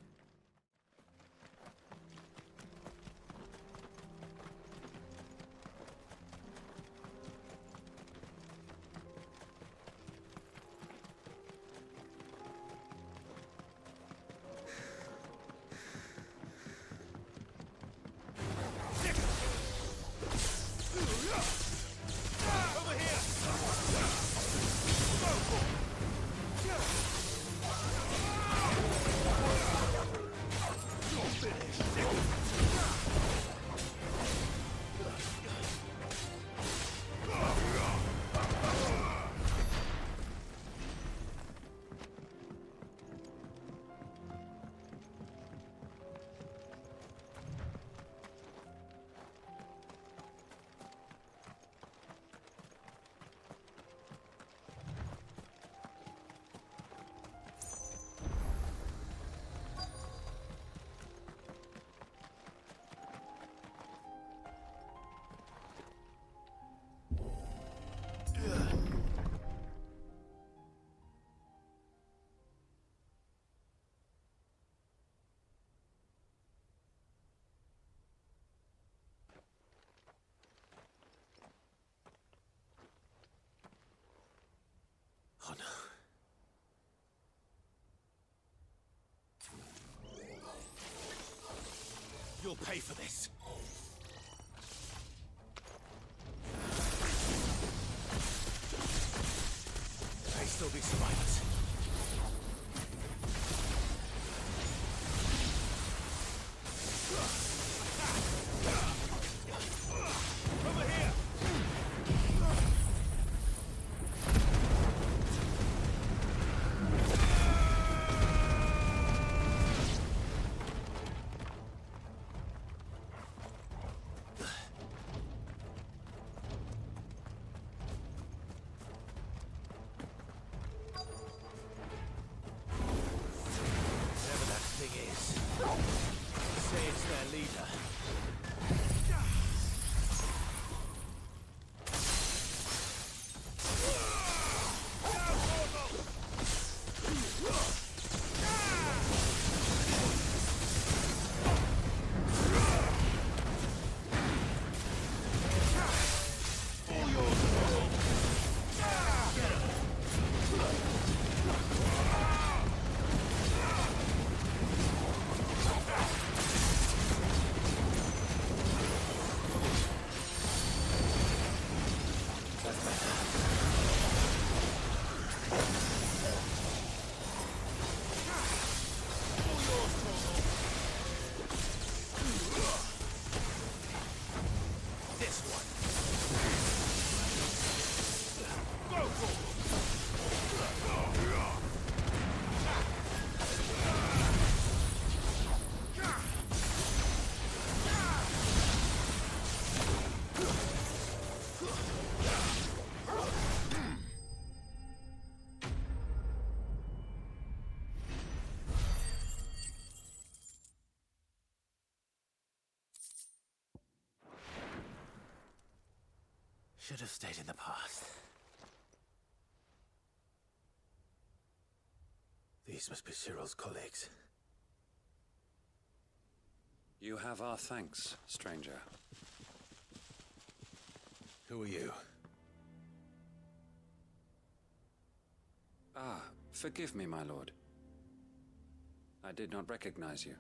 Oh no. You'll pay for this. May still be survivors. Over here! should have stayed in the past. These must be Cyril's colleagues. You have our thanks, stranger. Who are you? Ah, forgive me, my lord. I did not recognize you.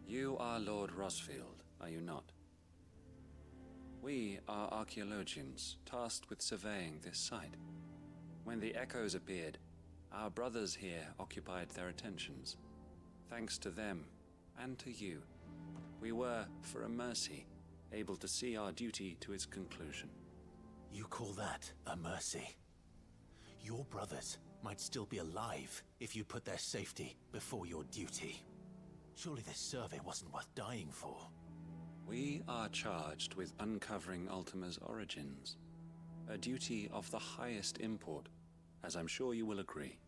You are Lord Rosfield, are you not? We are archaeologians, tasked with surveying this site. When the echoes appeared, our brothers here occupied their attentions. Thanks to them, and to you, we were, for a mercy, able to see our duty to its conclusion. You call that a mercy? Your brothers might still be alive if you put their safety before your duty. Surely this survey wasn't worth dying for. We are charged with uncovering Ultima's origins. A duty of the highest import, as I'm sure you will agree.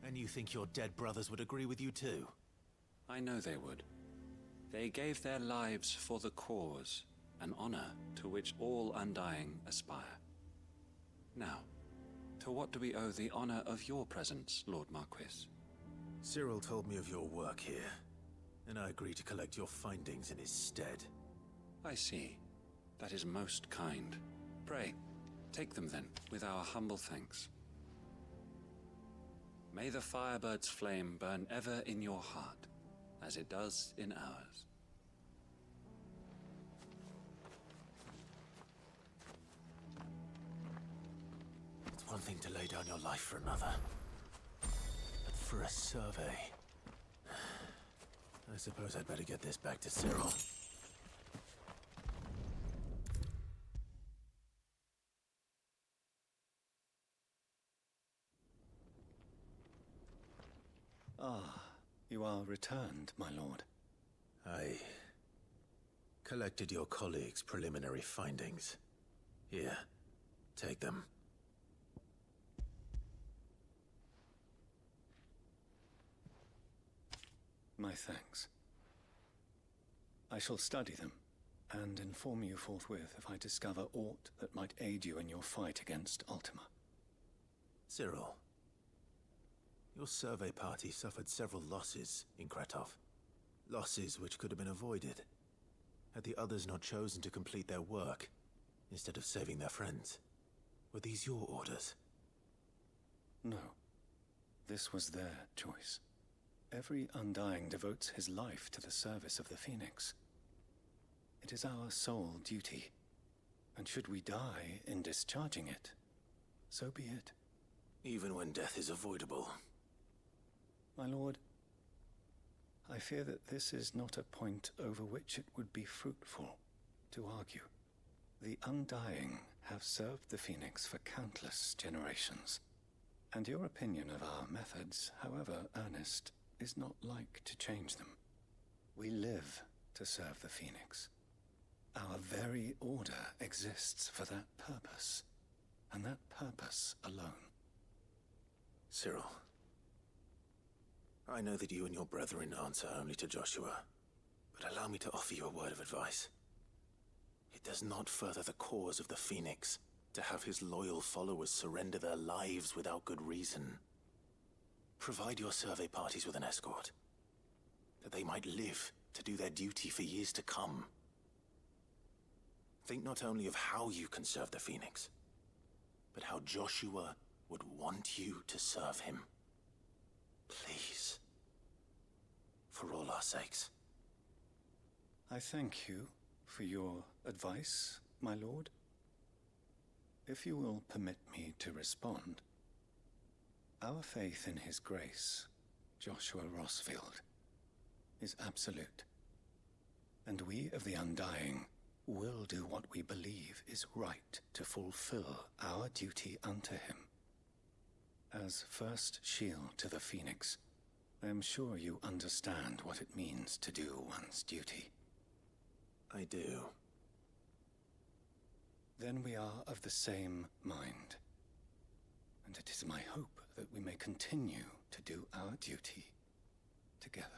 And you think your dead brothers would agree with you too? I know they would. They gave their lives for the cause, an honor to which all Undying aspire. Now, to what do we owe the honor of your presence, Lord Marquis? Cyril told me of your work here, and I agreed to collect your findings in his stead. I see. That is most kind. Pray, take them then, with our humble thanks. May the Firebird's flame burn ever in your heart, as it does in ours. It's one thing to lay down your life for another, but for a survey... I suppose I'd better get this back to Cyril. Ah, you are returned, my lord. I collected your colleagues' preliminary findings. Here, take them. My thanks. I shall study them, and inform you forthwith if I discover aught that might aid you in your fight against Ultima. Cyril, your survey party suffered several losses in Kretov. Losses which could have been avoided, had the others not chosen to complete their work, instead of saving their friends. Were these your orders? No. This was their choice. Every Undying devotes his life to the service of the Phoenix. It is our sole duty, and should we die in discharging it, so be it. Even when death is avoidable. My lord, I fear that this is not a point over which it would be fruitful to argue. The Undying have served the Phoenix for countless generations, and your opinion of our methods, however earnest, is not like to change them. We live to serve the Phoenix. Our very order exists for that purpose, and that purpose alone. Cyril, I know that you and your brethren answer only to Joshua, but allow me to offer you a word of advice. It does not further the cause of the Phoenix to have his loyal followers surrender their lives without good reason. Provide your survey parties with an escort, that they might live to do their duty for years to come. Think not only of how you can serve the Phoenix, but how Joshua would want you to serve him. Please. For all our sakes. I thank you for your advice, my lord. If you will permit me to respond, our faith in his grace, Joshua Rosfield, is absolute. And we of the Undying will do what we believe is right to fulfill our duty unto him. As first shield to the Phoenix, I am sure you understand what it means to do one's duty. I do. Then we are of the same mind. And it is my hope that we may continue to do our duty together.